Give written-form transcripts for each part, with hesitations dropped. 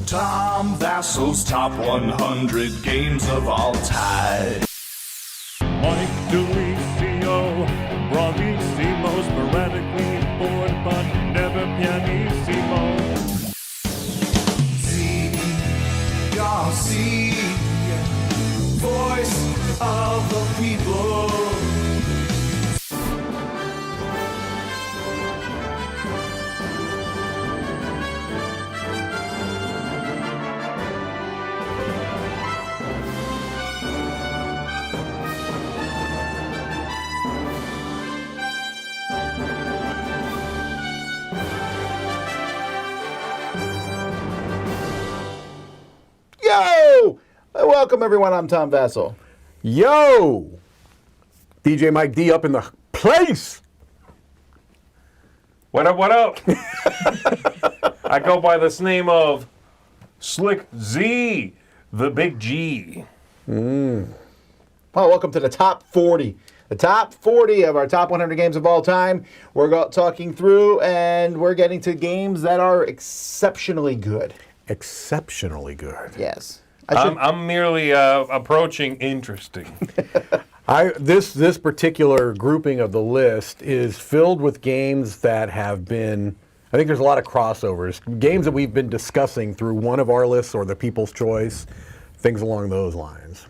Tom Vassel's top 100 games of all time. Mike Delicio, bravissimo, sporadically bored, but never pianissimo. Garcia, voice of the people. Yo! Welcome, everyone. I'm Tom Vassell. Yo! DJ Mike D up in the place. What up, what up? I go by this name of Slick Z, the Big G. Well, welcome to the top 40. The top 40 of our top 100 games of all time. We're talking through, and we're getting to games that are exceptionally good. Exceptionally good. Yes. I'm merely approaching interesting. This particular grouping of the list is filled with games that have been, I think there's a lot of crossovers. Games that we've been discussing through one of our lists or the People's Choice, things along those lines.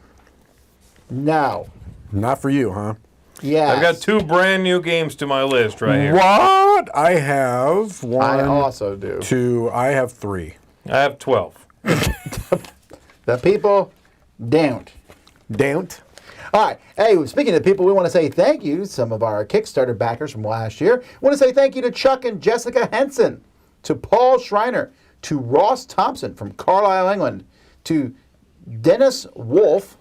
Now. Not for you, huh? Yeah. I've got two brand new games to my list right here. What? I have one. I also do. Two. I have three. I have 12. The people don't. Don't. All right. Hey, speaking of people, we want to say thank you to some of our Kickstarter backers from last year. We want to say thank you to Chuck and Jessica Henson, to Paul Schreiner, to Ross Thompson from Carlisle, England, to Dennis Wolf,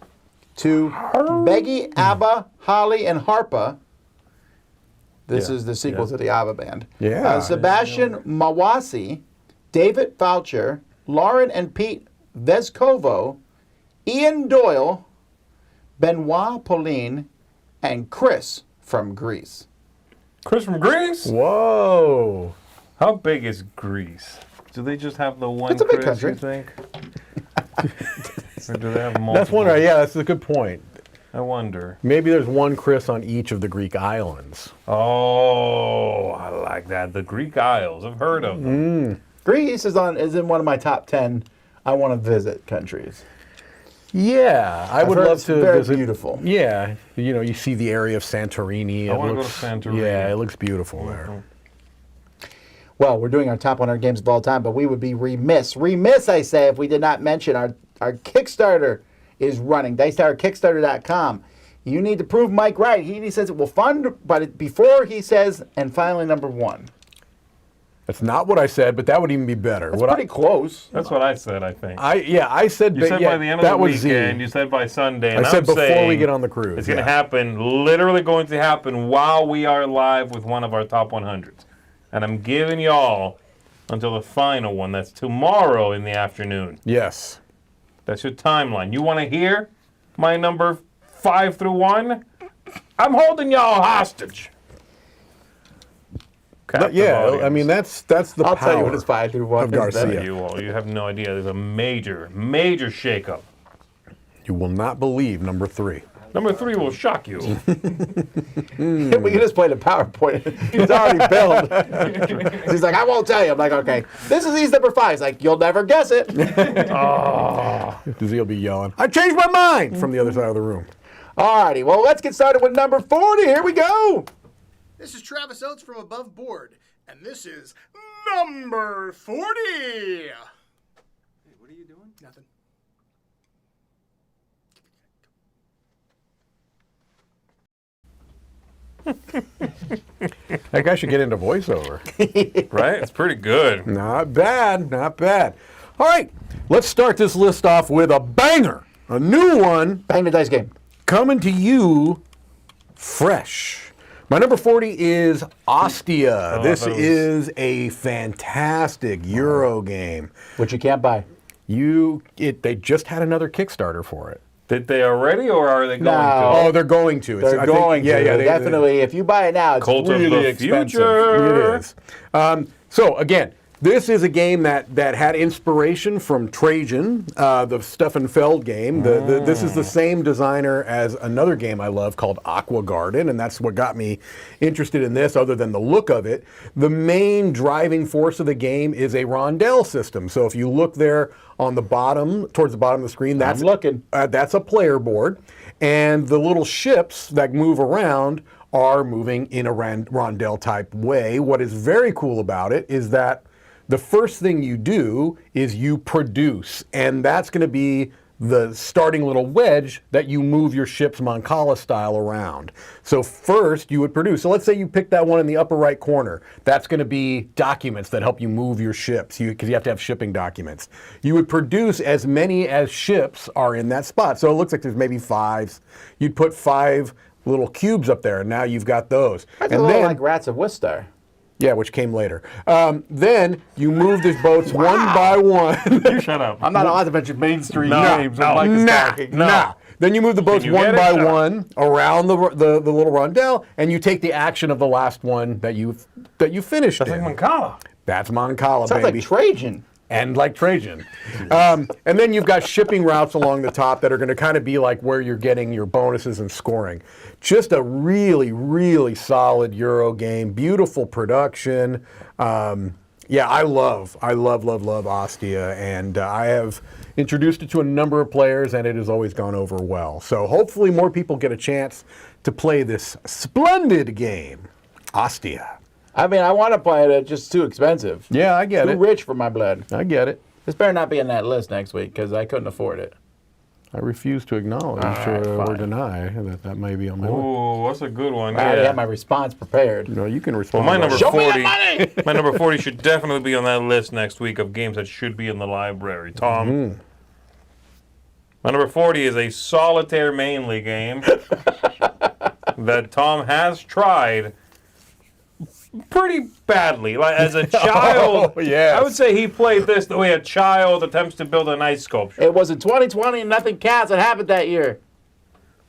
to Beggy, ABBA, Holly, and Harpa. This is the sequel to the ABBA band. Yeah. Sebastian Mawasi, David Foucher, Lauren and Pete Vescovo, Ian Doyle, Benoit Pauline, and Chris from Greece. Chris from Greece? Whoa. How big is Greece? Do they just have the one It's a big Chris, country. you think? Or do they have multiple? That's one. Yeah, that's a good point. I wonder. Maybe there's one Chris on each of the Greek islands. Oh, I like that. The Greek Isles. I've heard of them. Greece is in one of my top 10 I want to visit countries. Yeah, I I've would heard love it's to very visit. beautiful. Yeah, you see the area of Santorini. I wanna go to Santorini. Yeah, it looks beautiful there. Well, we're doing our top 100 games of all time, but we would be remiss, I say, if we did not mention our Kickstarter is running. DicetowerKickstarter.com. You need to prove Mike right. He says it will fund, but before he says, and finally number one. That's not what I said, but that would even be better. That's pretty close. That's what I said, I think. I said. You said by the end of that the was weekend, Z. you said by Sunday. I And said I'm before we saying get on the cruise. It's going to happen, literally going to happen while we are live with one of our top 100s. And I'm giving y'all until the final one. That's tomorrow in the afternoon. Yes. That's your timeline. You want to hear my number 5 through 1? I'm holding y'all hostage. Yeah, I mean that's the I'll power tell you what it's 5 through 1 of Garcia. You have no idea. There's a major, major shakeup. You will not believe number 3. Number 3 will shock you. We can just play the PowerPoint. He's already built. He's like, I won't tell you. I'm like, okay. This is E's number 5. He's like, you'll never guess it. He'll be yelling, I changed my mind from the other side of the room. All righty. Well, let's get started with number 40. Here we go. This is Travis Oates from Above Board, and this is number 40. Hey, what are you doing? Nothing. That guy should get into voiceover. Right? It's pretty good. Not bad, not bad. All right, let's start this list off with a banger. A new one Bang the dice game. coming to you fresh. My number 40 is Ostia. This is a fantastic Euro game. Which you can't buy. They just had another Kickstarter for it. Did they already, or are they going No. to? Oh, they're going to. They're going to. Yeah, definitely. If you buy it now, it's Cult of really the expensive. future. It is. So again, This is a game that had inspiration from Trajan, the Stefan Feld game. This is the same designer as another game I love called Aqua Garden, and that's what got me interested in this, other than the look of it. The main driving force of the game is a rondelle system. So if you look there on the bottom, towards the bottom of the screen, that's that's a player board. And the little ships that move around are moving in a rondelle type way. What is very cool about it is that the first thing you do is you produce, and that's going to be the starting little wedge that you move your ship's Mancala style around. So first you would produce. So let's say you pick that one in the upper right corner. That's going to be documents that help you move your ships, because you have to have shipping documents. You would produce as many as ships are in that spot. So it looks like there's maybe 5s. You'd put 5 little cubes up there, and now you've got those. That's a little like Rats of Wistar. Yeah, which came later. Then you move these boats one by one. You shut up. I'm not allowed to mention mainstream games. when Mike is talking. No. Then you move the boats one by one around the little rondelle, and you take the action of the last one that you finished. That's like Mancala. That's Mancala, Sounds baby. like Trajan. And like Trajan. And then you've got shipping routes along the top that are going to kind of be like where you're getting your bonuses and scoring. Just a really, really solid Euro game. Beautiful production. Yeah, I love Ostia, and I have introduced it to a number of players, and it has always gone over well. So hopefully more people get a chance to play this splendid game, Ostia. I mean, I want to play it. It's just too expensive. Yeah, I get Too it. rich for my blood. I get it. This better not be on that list next week because I couldn't afford it. I refuse to acknowledge or deny that may be on my list. Ooh, that's a good one. I already have my response prepared. No, you can Well, respond. my number Show me 40. that money! My number 40 should definitely be on that list next week of games that should be in the library. Tom. My number 40 is a solitaire mainly game that Tom has tried pretty badly. Like as a child, yes. I would say he played this the way a child attempts to build an ice sculpture. It was in 2020 and nothing counts. It happened that year.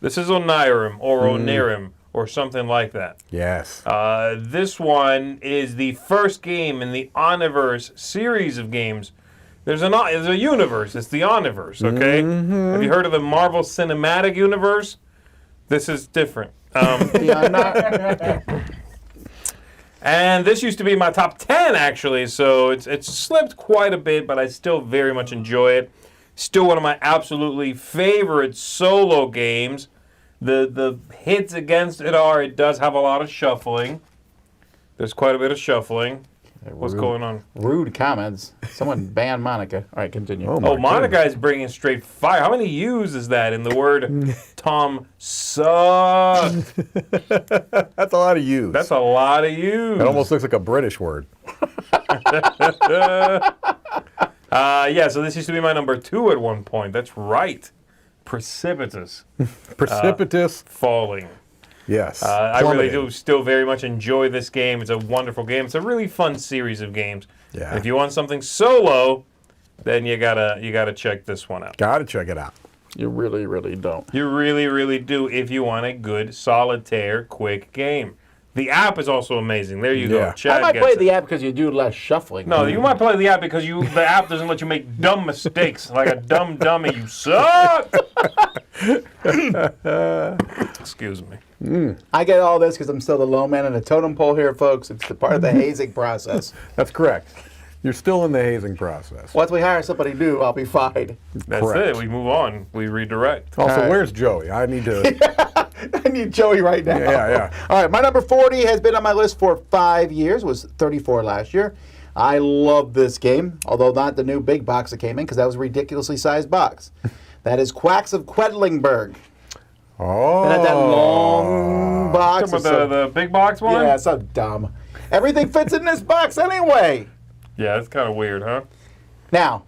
This is Onirim or Onirim or something like that. Yes. This one is the first game in the Oniverse series of games. There's a universe. It's the Oniverse, okay? Have you heard of the Marvel Cinematic Universe? This is different. And this used to be my top 10, actually, so it's slipped quite a bit, but I still very much enjoy it. Still one of my absolutely favorite solo games. The hits against it are, it does have a lot of shuffling. There's quite a bit of shuffling. What's going on? Rude comments. Someone banned Monica. All right, continue. Oh, Monica is bringing straight fire. How many U's is that in the word Tom sucked? That's a lot of U's. That's a lot of U's. It almost looks like a British word. Yeah, so this used to be my number 2 at one point. That's right. Precipitous. Precipitous. Falling. Yes. I really do still very much enjoy this game. It's a wonderful game. It's a really fun series of games. Yeah. And if you want something solo, then you gotta check this one out. Gotta check it out. You really, really don't. You really, really do if you want a good solitaire quick game. The app is also amazing. There you go. Yeah. Chad I might gets play it. the app because you do less shuffling. No, you might play the app because the app doesn't let you make dumb mistakes. Like a dumb dummy, you suck. Excuse me. I get all this because I'm still the low man in the totem pole here, folks. It's the part of the hazing process. That's correct. You're still in the hazing process. Once we hire somebody new, I'll be fine. That's Correct. it. We move on. We redirect. Also, All right. where's Joey? I need to. I need Joey right now. Yeah. All right, my number 40 has been on my list for 5 years. Was 34 last year. I love this game, although not the new big box that came in because that was a ridiculously sized box. That is Quacks of Quedlingburg. Oh. And that long box. Talking about the big box one? Yeah, it's so dumb. Everything fits in this box anyway. Yeah, that's kind of weird, huh? Now,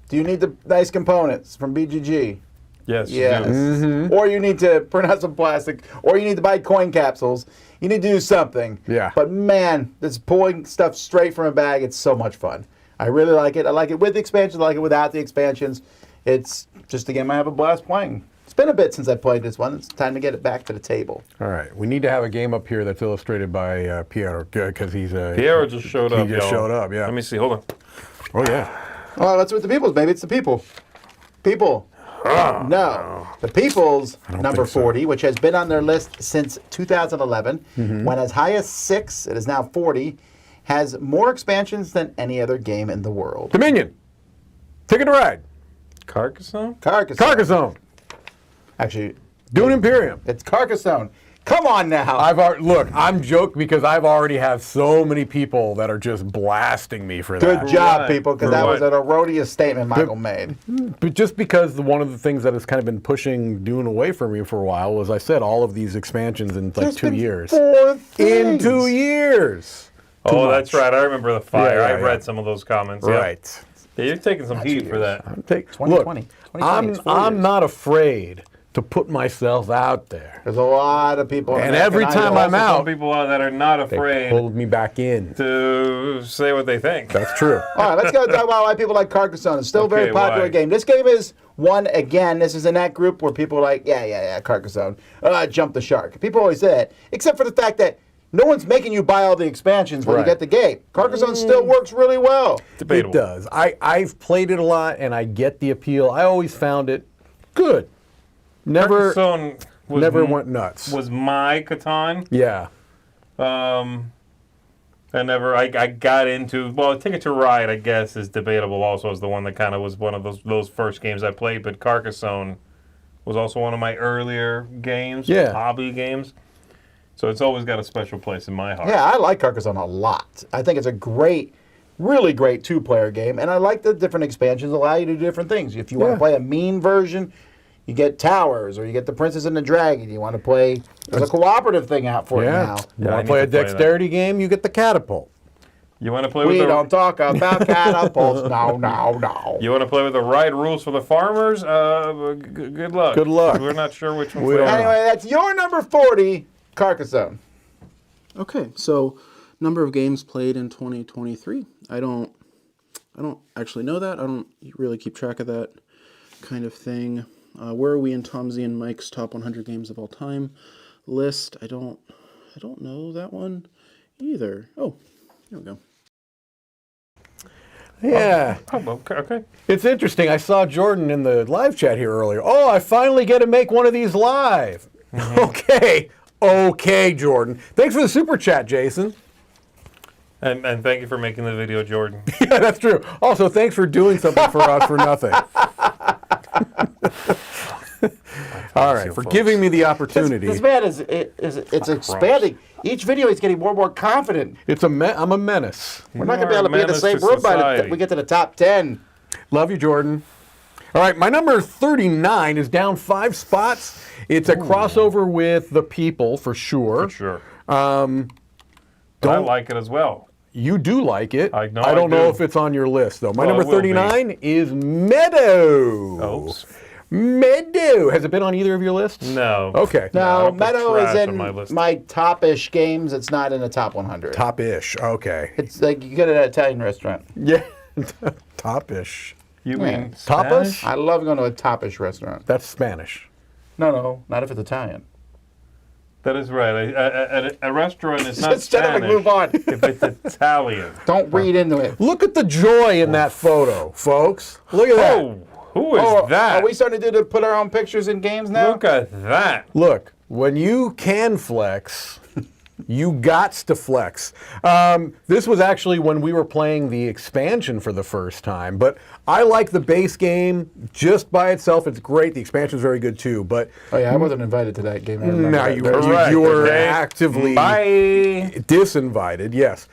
do you need the nice components from BGG? Yes. you Yes. do. Or you need to print out some plastic, or you need to buy coin capsules. You need to do something. Yeah. But man, this pulling stuff straight from a bag, it's so much fun. I really like it. I like it with the expansions. I like it without the expansions. It's just a game I have a blast playing. It's been a bit since I played this one. It's time to get it back to the table. All right, we need to have a game up here that's illustrated by Piero because he's Piero just showed up. He just y'all. showed up. Yeah. Let me see. Hold on. Oh yeah. Oh, that's with the people's. Maybe it's the people. People. No. The people's number think so. 40, which has been on their list since 2011, went as high as 6. It is now 40. Has more expansions than any other game in the world. Dominion. Ticket to Ride. Carcassonne? Carcassonne. Actually, Dune Imperium. it's Carcassonne. Come on now. Look, I'm joking because I've already have so many people that are just blasting me for that. Good job, Right. people, because For that was what? an erroneous statement Michael made. But just because one of the things that has kind of been pushing Dune away from me for a while was I said all of these expansions in like There's 2 been years. 4 In things. 2 years. Oh, much. that's right. I remember the fire. Yeah, I yeah, read yeah. some of those comments. Yeah. Right. Yeah, you're taking some heat for that. Look, 2020. 2020, it's 4 I'm years. not afraid to put myself out there. There's a lot of people. And every time I'm out, Some people out that are not they afraid pulled me back in. to say what they think. That's true. All right, let's go talk about why people like Carcassonne. It's still a very Okay, popular why? game. This game is one, again, this is in that group where people are like, yeah, Carcassonne. Jump the shark. People always say that, except for the fact that no one's making you buy all the expansions when you Right. get the game. Carcassonne still works really well. Debatable. It does. I've played it a lot, and I get the appeal. I always found it good. Never Carcassonne was went nuts. Was my Catan. Yeah. I got into, well, Ticket to Ride, I guess, is debatable also as the one that kind of was one of those first games I played, but Carcassonne was also one of my earlier games, Yeah. hobby games. So it's always got a special place in my heart. Yeah, I like Carcassonne a lot. I think it's a great, really great two-player game, and I like the different expansions allow you to do different things. If you want Yeah. to play a mean version, you get Towers, or you get the Princess and the Dragon. You want to play, there's a cooperative thing out for it Yeah. now. You Yeah, I want need to play a to play that. dexterity game? You get the catapult. You want to play We with the don't talk about catapults. No. You want to play with the right rules for the farmers? Good luck. Good luck. We're not sure which one. We don't know. Anyway, that's your number 40, Carcassonne. Okay, so number of games played in 2023. I don't actually know that. I don't really keep track of that kind of thing. Where are we in Tom Z and Mike's top 100 games of all time list? I don't know that one either. Oh, here we go. Yeah. Oh, okay. It's interesting. I saw Jordan in the live chat here earlier. Oh, I finally get to make one of these live. Mm-hmm. Okay, Jordan. Thanks for the super chat, Jason. And thank you for making the video, Jordan. Yeah, that's true. Also, thanks for doing something for us for nothing. All right, for giving me the opportunity. This man it's expanding. Each video he's getting more and more confident. I'm a menace. We're not going to be able to be in the menace same to room by the society. we get to the top 10. Love you, Jordan. All right, my number 39 is down 5 spots. It's a crossover with The People, for sure. For sure. Don't- I like it as well. You do like it. I know I don't I know do. if it's on your list, though. My Well, it number will be. 39 is Meadow. Oops. Meadow. Has it been on either of your lists? No. Okay. No, I No, don't put Meadow is trash on in my list. my top-ish games. It's not in the top 100. Top-ish. Okay. It's like you get it at an Italian restaurant. Yeah. Top-ish. You Yeah. mean Tapas? Spanish? I love going to a top-ish restaurant. That's Spanish. No, not if it's Italian. That is right. A restaurant is not Just gentlemen, Spanish move on. if it's Italian. Don't read into it. Look at the joy in that photo, folks. Look at that. Oh, who is that? Are we starting to put our own pictures in games now? Look at that. Look, when you can flex, you gots to flex. This was actually when we were playing the expansion for the first time, but I like the base game just by itself. It's great. The expansion is very good too, but Oh yeah, I wasn't invited to that game. I remember no, that. you, Very- you, you were Okay. actively Bye. disinvited, yes.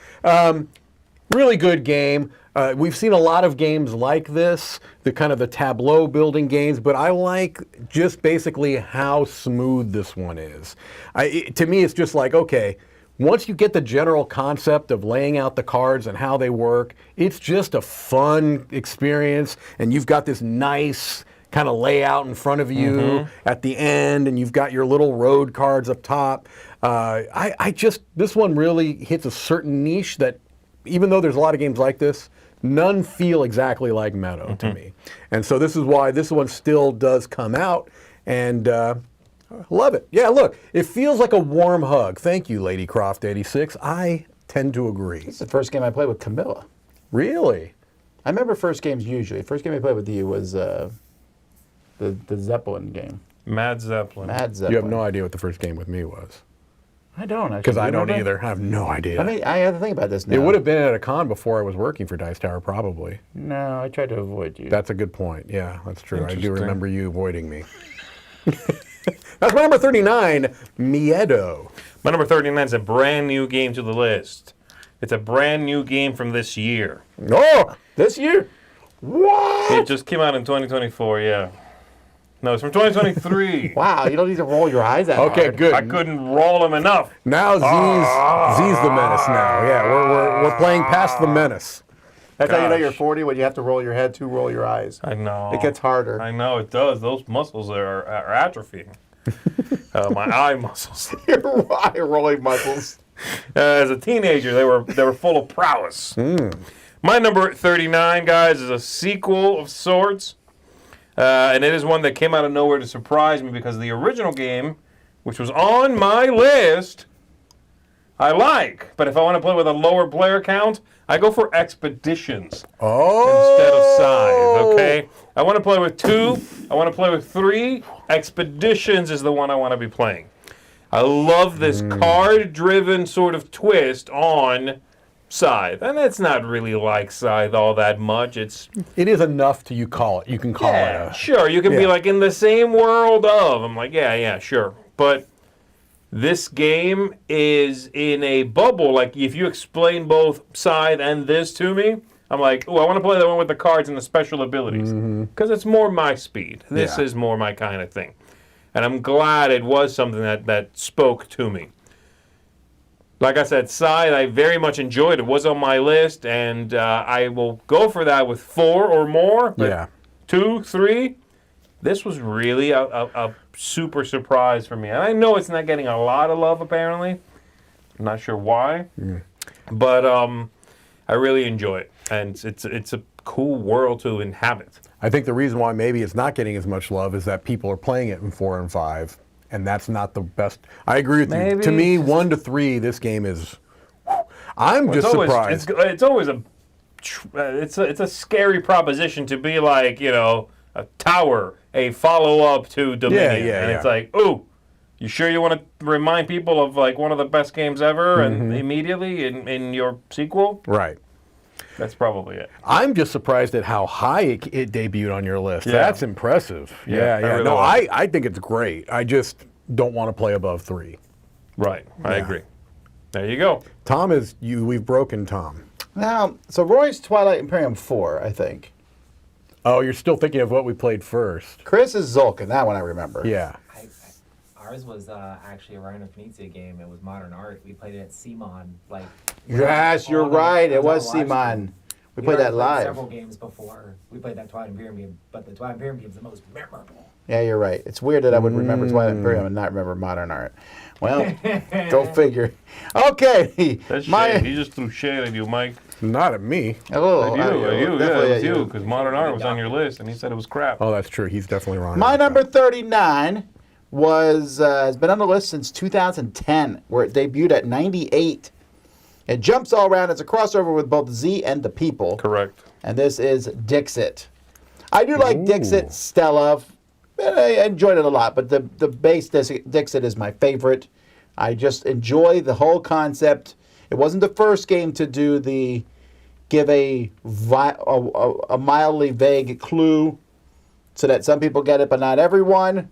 Really good game. We've seen a lot of games like this, the kind of the tableau building games, but I like just basically how smooth this one is. To me, it's just like, okay, once you get the general concept of laying out the cards and how they work, it's just a fun experience, and you've got this nice kind of layout in front of you at the end, and you've got your little road cards up top. This one really hits a certain niche that, even though there's a lot of games like this, none feel exactly like Meadow to me. And so this is why this one still does come out And love it. Yeah, look, it feels like a warm hug. Thank you, Lady Croft 86. I tend to agree. It's the first game I played with Camilla. Really? I remember first games usually. First game I played with you was the Zeppelin game. Mad Zeppelin. Mad Zeppelin. You have no idea what the first game with me was. I don't actually. Because Do I you don't remember? either. I have no idea. I mean, I have to think about this now. it would have been at a con before I was working for Dice Tower, probably. No, I tried to avoid you. That's a good point. Yeah, that's true. I do Interesting. remember you avoiding me. That's my number 39, Miedo. My number 39 is a brand new game to the list. It's a brand new game from this year. Oh! This year? What? It just came out in 2024, yeah. No, it's from 2023. Wow, you don't need to roll your eyes that Okay, hard. good. I couldn't roll them enough. Now Z's the menace now. Yeah, we're playing past the menace. That's how you know Gosh. you're 40, when you have to roll your head to roll your eyes. I know. It gets harder. I know it does. Those muscles are atrophying. My eye muscles. Your eye rolling muscles. As a teenager, they were full of prowess. My number 39, guys, is a sequel of sorts, and it is one that came out of nowhere to surprise me because the original game, which was on my list, I like. But if I want to play with a lower player count, I go for Expeditions instead of Scythe, okay? I want to play with 2. I want to play with 3. Expeditions is the one I want to be playing. I love this card-driven sort of twist on Scythe. And it's not really like Scythe all that much. It is enough to you call it. You can call it a... Sure, you can be Yeah. like in the same world of. I'm like, yeah, sure. But this game is in a bubble. Like, if you explain both Scythe and this to me, I'm like, oh, I want to play the one with the cards and the special abilities. Because it's more my speed. This Yeah. is more my kind of thing. And I'm glad it was something that spoke to me. Like I said, Scythe, I very much enjoyed. It was on my list, and I will go for that with 4 or more. But Yeah. 2, 3, this was really a super surprise for me. And I know it's not getting a lot of love, apparently. I'm not sure why. But I really enjoy it. And it's a cool world to inhabit. I think the reason why maybe it's not getting as much love is that people are playing it in 4 and 5, and that's not the best. I agree with you. Maybe. To me, 1 to 3, this game is... I'm just surprised. It's always it's a scary proposition to be like, a tower, a follow-up to Dominion. Yeah, and yeah. it's like, ooh, you sure you want to remind people of like one of the best games ever and immediately in your sequel? Right. That's probably it. I'm just surprised at how high it debuted on your list. Yeah. That's impressive. Yeah, I Yeah. really No, was. I think it's great. I just don't want to play above 3. Right. I agree. There you go. Tom we've broken Tom. Now, so Roy's Twilight Imperium 4, I think. Oh, you're still thinking of what we played first. Chris is Zulkin. That one I remember. Yeah. Ours was actually a Ryan of Knizia game. It was Modern Art. We played it at CMON. Yes, you're right. It was on a live Simon. stream. We played that already live. several games before. We played that Twilight Imperium game, but the Twilight Imperium game is the most memorable. Yeah, you're right. It's weird that I would remember Twilight Imperium and not remember Modern Art. Well, go figure. Okay. That's shade. He just threw shade at you, Mike. Not at me. A little, At you, definitely it at was you, because Modern Art was on your list, and he said it was crap. Oh, that's true. He's definitely wrong. My about number that. 39 has been on the list since 2010, where it debuted at 98. It jumps all around. It's a crossover with both Z and the People. Correct. And this is Dixit. I do like Dixit, Stella. I enjoyed it a lot, but the base Dixit is my favorite. I just enjoy the whole concept. It wasn't the first game to give a mildly vague clue so that some people get it, but not everyone.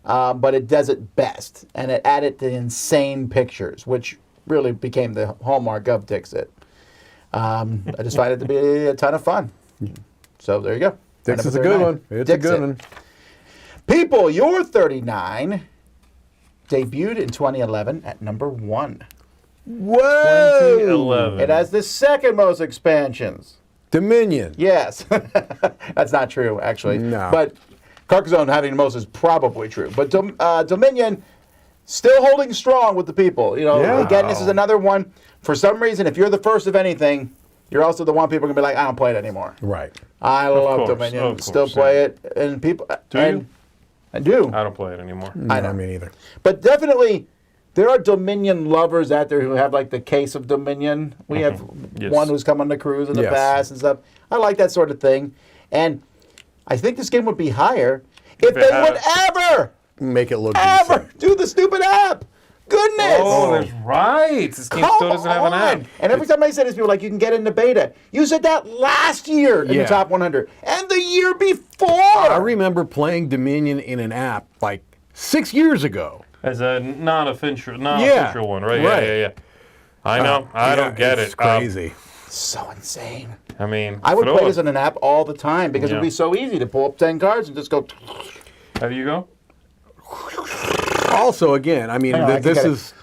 But it does it best, and it added the insane pictures, which really became the hallmark of Dixit. I just find it to be a ton of fun. So there you go. Dixit's a good one. It's a good one. People, your 39 debuted in 2011 at number 1. Whoa! 2011. It has the second most expansions. Dominion. Yes. That's not true, actually. No. But Carcassonne having the most is probably true. But Dominion still holding strong with the people. Yeah. Again, this is another one. For some reason, if you're the first of anything, you're also the one people are going to be like, I don't play it anymore. Right. I love course, Dominion. of Still course, play it. And people... Do you? I do. I don't play it anymore. I know. Me neither. But definitely, there are Dominion lovers out there who have like the case of Dominion. We have Yes. one who's come on the cruise in the Yes. past and stuff. I like that sort of thing. And I think this game would be higher if it they had- would ever Make it look ever decent. do the stupid app. Goodness. Oh, that's right. This game still doesn't have an app. And every time I say this, people are like, you can get into beta. You said that last year in the Yeah. top 100 and the year before. I remember playing Dominion in an app like 6 years ago. As a non-official one, right? Right. Yeah. I know. I don't get it's it. crazy. So insane. I mean, I would throw play it. this on an app all the time because it would Yeah. be so easy to pull up 10 cards and just go. How do you go? Also, again, I mean, Hang on, I can this get it. is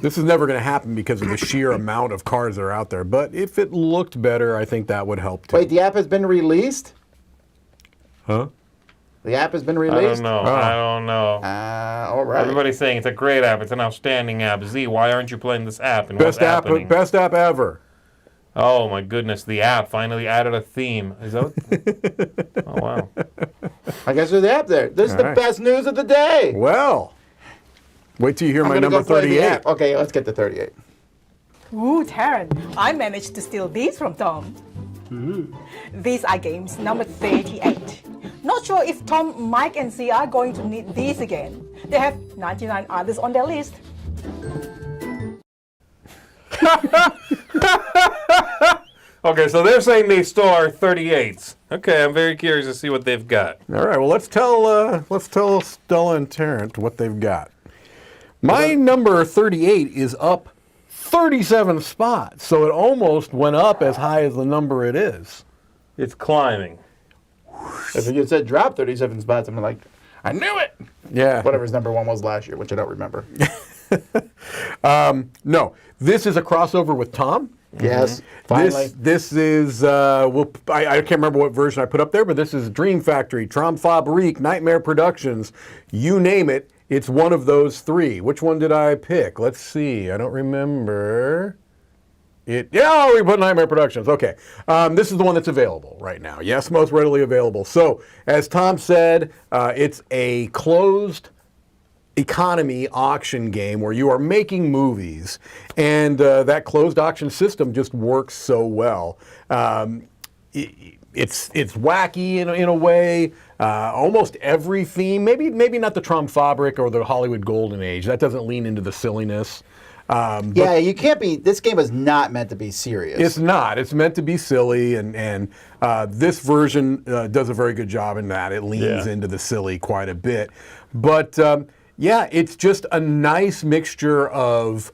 this is never going to happen because of the sheer amount of cards that are out there. But if it looked better, I think that would help too. Wait, the app has been released? Huh? The app has been I released? don't know. I don't know. All right. Everybody's saying it's a great app. It's an outstanding app. Z, why aren't you playing this app? And what's Best app, happening? best app ever. Oh my goodness, the app finally added a theme. Is that? Oh wow. I guess there's the app there. This is the right. best news of the day. Well, wait till you hear I'm my gonna number go play the 38. app. Okay, let's get to 38. Ooh, Taryn, I managed to steal these from Tom. These are games number 38. Not sure if Tom, Mike, and Z are going to need these again. They have 99 others on their list. Okay, so they're saying they stole our 38s. Okay, I'm very curious to see what they've got. All right, well, let's tell Stella and Tarrant what they've got. My number 38 is up 37 spots, so it almost went up as high as the number it is. It's climbing. If you said drop 37 spots, I'm like, I knew it. Yeah. Whatever his number one was last year, which I don't remember. No, this is a crossover with Tom. Yes, finally. This is, I can't remember what version I put up there, but this is Dream Factory, Traumfabrik, Nightmare Productions, you name it, it's one of those three. Which one did I pick? Let's see, I don't remember. We put Nightmare Productions, okay. This is the one that's available right now. Yes, most readily available. So, as Tom said, it's a closed economy auction game where you are making movies, and that closed auction system just works so well. It's wacky in a way. Almost every theme, maybe not the Traumfabrik or the Hollywood Golden Age. That doesn't lean into the silliness. Yeah, you can't be. This game is not meant to be serious. It's not. It's meant to be silly, and this version does a very good job in that. It leans into the silly quite a bit. But yeah, it's just a nice mixture of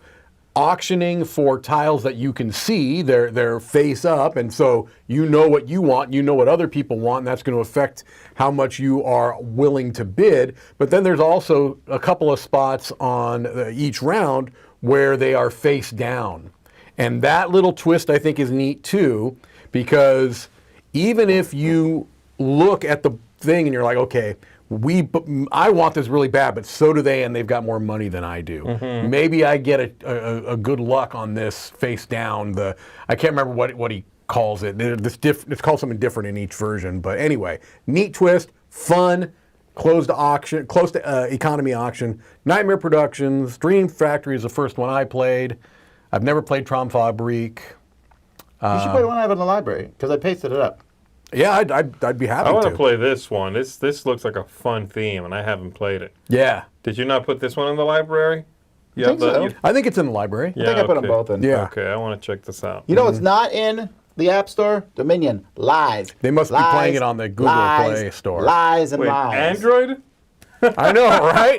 auctioning for tiles that you can see, they're face up, and so you know what you want, you know what other people want, and that's going to affect how much you are willing to bid. But then there's also a couple of spots on each round where they are face down. And that little twist I think is neat too, because even if you look at the thing and you're like, okay, I want this really bad, but so do they, and they've got more money than I do. Mm-hmm. Maybe I get a good luck on this face down. I can't remember what he calls it. It's called something different in each version. But anyway, neat twist, fun, closed economy auction. Nightmare Productions, Dream Factory is the first one I played. I've never played Traumfabrik. You should play the one I have in the library because I pasted it up. Yeah, I'd be happy I want to to play this one. This looks like a fun theme, and I haven't played it. Yeah, Did you not put this one in the library? I think so. I think it's in the library. I think I put them both in. Yeah. Okay, I want to check this out. You know what's not in the App Store? Dominion. Lies. They must be Lies, playing it on the Google lies, Play Store. Lies and Wait, lies. Android? I know, right?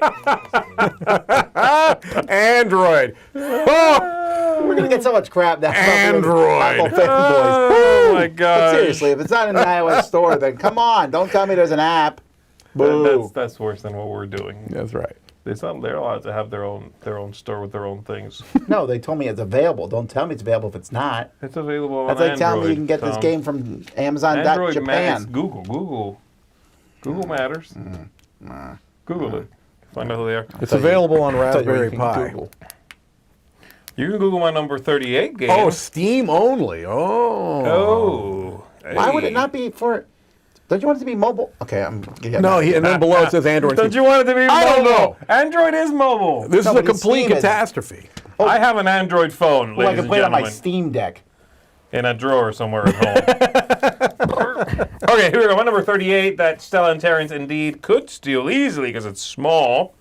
Android. Oh, We're gonna get so much crap now. Android. Apple fanboys. Oh my But god! seriously, if it's not in the iOS store, then come on, don't tell me there's an app. Boo. That's worse than what we're doing. that's right. They're allowed to have their own store with their own things. No, they told me it's available. Don't tell me it's available if it's not. It's available on That's like Android. telling me you can get this Tom. game from Amazon. Android Japan. matters. Google matters. Google it. Find out who they are. It's available on Tell you what Raspberry you can Pi. Google. You can Google my number 38 game. Oh, Steam only. Oh. Oh. Why would Hey. it not be for Don't you want it to be mobile? Okay, I'm. No, and then below it says Android. Don't you want it to be mobile? I don't know. Android is mobile. This No, is a but it's complete Steam is- catastrophe. I have an Android phone, Well, I ladies can and play it on my gentlemen, Steam Deck. in a drawer somewhere at home. Okay, here we go. My number 38 that Stella and Terrence indeed could steal easily because it's small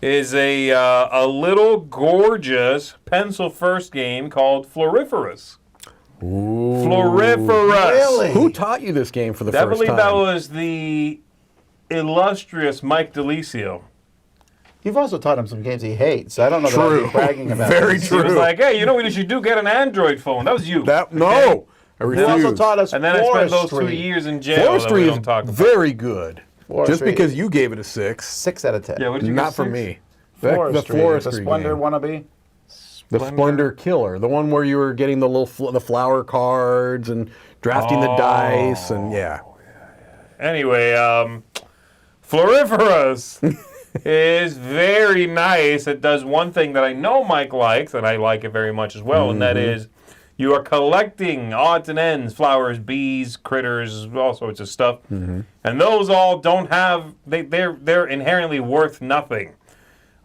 is a little gorgeous pencil-first game called Floriferous. Floriferous. Really? Who taught you this game for the I first believe time? that was the illustrious Mike DeLisio. You've also taught him some games he hates. I don't know that I'd True. be bragging about Very this. He was true. like, hey, you know what you should do? Get an Android phone. That was you. No, I He refuse. also taught us And then I spent those 2 forestry. years in jail that Forestry we is don't talk about. very good. Just Forestry. because you gave it a 6, 6 out of 10. Yeah, what did you not get, for 6? me. Forestry. The Forestry The Splendor game. wannabe. The Splendor Killer, the one where you were getting the little the flower cards and drafting the dice, and yeah. Anyway, Floriferous is very nice. It does one thing that I know Mike likes, and I like it very much as well, and that is you are collecting odds and ends, flowers, bees, critters, all sorts of stuff. And those all don't have, they're inherently worth nothing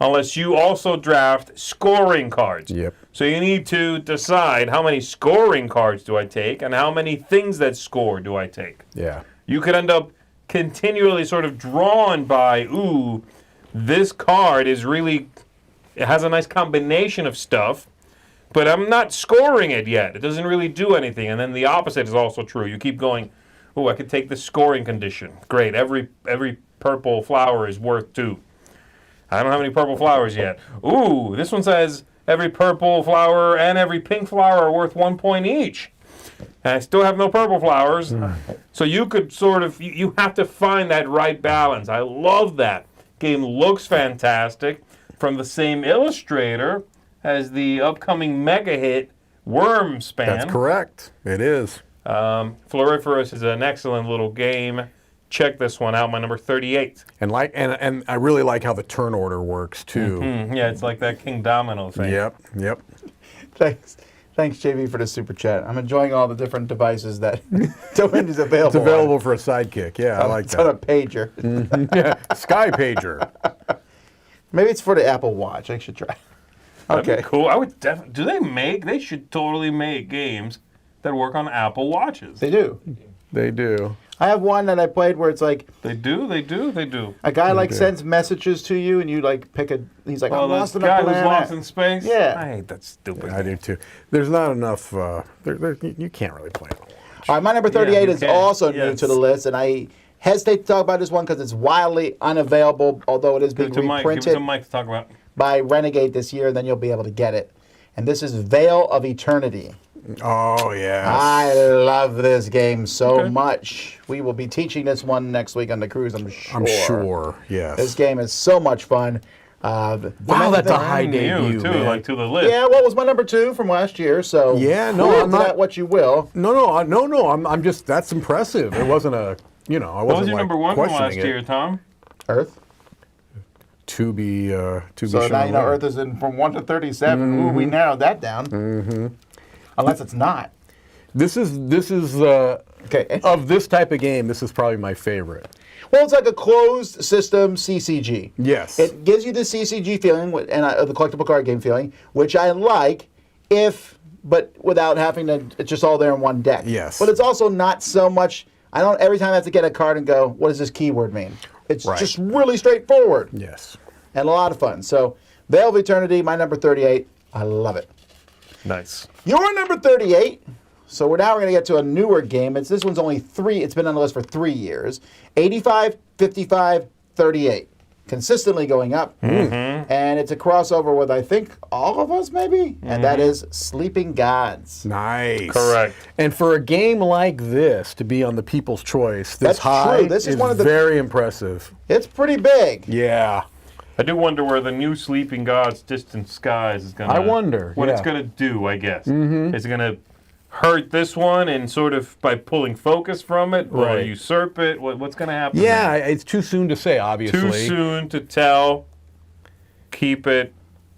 unless you also draft scoring cards. Yep. So you need to decide how many scoring cards do I take and how many things that score do I take. Yeah. You could end up continually sort of drawn by, ooh, this card is really, it has a nice combination of stuff, but I'm not scoring it yet. It doesn't really do anything. And then the opposite is also true. You keep going, ooh, I could take the scoring condition. Great, every purple flower is worth 2. I don't have any purple flowers yet. Ooh, this one says every purple flower and every pink flower are worth 1 point each. And I still have no purple flowers. So you could sort of, you have to find that right balance. I love that. Game looks fantastic. From the same illustrator as the upcoming mega hit Worm Span. That's correct. It is. Floriferous is an excellent little game. Check this one out, my number 38. And I really like how the turn order works too. Yeah, it's like that King Domino thing. Yep. Thanks, JV, for the super chat. I'm enjoying all the different devices that Doin is available. It's available for a sidekick. Yeah, I like It's on a that. pager. Yeah, Sky Pager. Maybe it's for the Apple Watch. I should try. That'd be Okay. cool. I would definitely. They should totally make games that work on Apple Watches. They do. They do. I have one that I played where it's like They do. a guy like sends messages to you and you like pick a. He's like, Oh, I'm lost this in a guy planet. who's lost in space? Yeah. I hate that stupid. I do too. There's not enough. You can't really play it on a watch. All right, my number 38 you is can. also new Yes. to the list, and I hesitate to talk about this one because it's wildly unavailable, although it is Give being it to Mike. Give it reprinted to Mike to talk about. by Renegade this year, then you'll be able to get it. And this is Veil of Eternity. Oh yes. I love this game so Okay. much. We will be teaching this one next week on the cruise, I'm sure. I'm sure. Yes. This game is so much fun. Wow, that's a high Brand debut, new, too, man. like to the list. Yeah, well, it was my number 2 from last year, so Yeah, no, read I'm to not- that what you will. No. I'm just. That's impressive. It wasn't a. I wasn't What was your like number 1 from last questioning it. year, Tom? Earth. To be. To be. So shown now you know away. Earth is in from 1 to 37. Ooh, we narrowed that down. Mm-hmm. Unless it's not. This is. Okay. Of this type of game, this is probably my favorite. Well, it's like a closed system CCG. Yes. It gives you the CCG feeling and the collectible card game feeling, which I like, but without having to, it's just all there in one deck. Yes. But it's also not so much, I don't every time I have to get a card and go, what does this keyword mean? It's Right. just really straightforward Yes. and a lot of fun. So, Veil of Eternity, my number 38, I love it. Nice. Your number 38. So we're going to get to a newer game. This one's only 3. It's been on the list for 3 years. 85, 55, 38. Consistently going up. And it's a crossover with, I think, all of us, maybe? And that is Sleeping Gods. Nice. Correct. And for a game like this to be on the People's Choice this That's high true. This is one of the- very impressive. It's pretty big. Yeah. I do wonder where the new Sleeping Gods Distant Skies is going to... I wonder, what it's yeah. going to do, I guess. Is it going to hurt this one and sort of by pulling focus from it or Right. usurp it? What's going to happen? Yeah, there? it's too soon to say, obviously. Too soon to tell. Keep it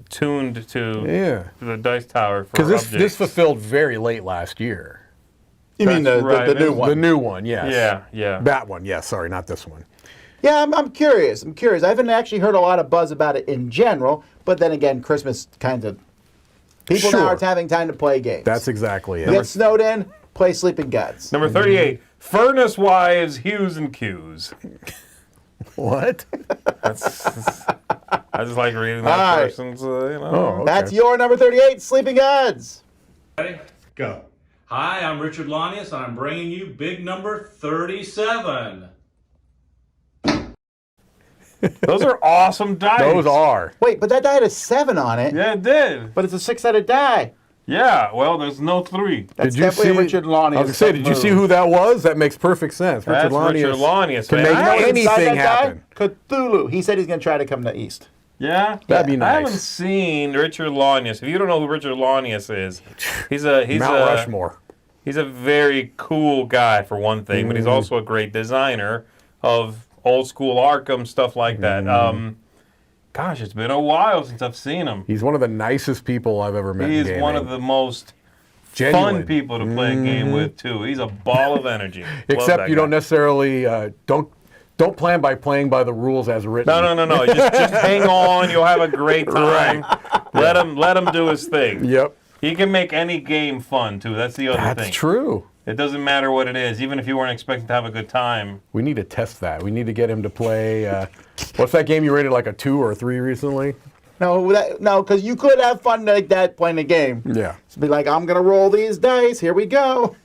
tuned to Yeah. the Dice Tower for Because this updates. fulfilled very late last year. You mean That's right. the new one? The new one, yes. Yeah. That one, yes. Sorry, not this one. Yeah, I'm curious. I'm curious. I haven't actually heard a lot of buzz about it in general, but then again, Christmas kind of people now Sure. are having time to play games. That's exactly it. Get snowed in, play Sleeping Gods. Number 38, Furnace Wives, Hues and Cues. What? I just like reading that All right. person's, Oh, That's your number 38, Sleeping Gods. Ready? Go. Hi, I'm Richard Lanius, and I'm bringing you big number 37. Those are awesome dice. Those are. Wait, but that die had a 7 on it. Yeah, it did. But it's a 6-sided die. Yeah, well, there's no 3. That's Did you definitely see? Richard Lanius. I was gonna say, did you see who that was? That makes perfect sense. That's Richard Lanius, can man. make I haven't anything happen. Cthulhu. He said he's going to try to come to the East. Yeah? That'd be I haven't nice. seen Richard Lanius. If you don't know who Richard Lanius is, he's Mount Rushmore. He's a very cool guy, for one thing, but he's also a great designer of old school Arkham, stuff like that. Gosh, it's been a while since I've seen him. He's one of the nicest people I've ever met. He in is one gaming. of the most Genuine. fun people to play a game with, too. He's a ball of energy. Love Except that you guy. don't necessarily don't plan by playing by the rules as written. No. Just hang on. You'll have a great time. Let him do his thing. Yep. He can make any game fun, too. That's the other thing. That's true. It doesn't matter what it is, even if you weren't expecting to have a good time. We need to test that. We need to get him to play. What's that game you rated like a 2 or a 3 recently? No, because you could have fun like that playing a game. Yeah. Just be like, I'm gonna roll these dice. Here we go.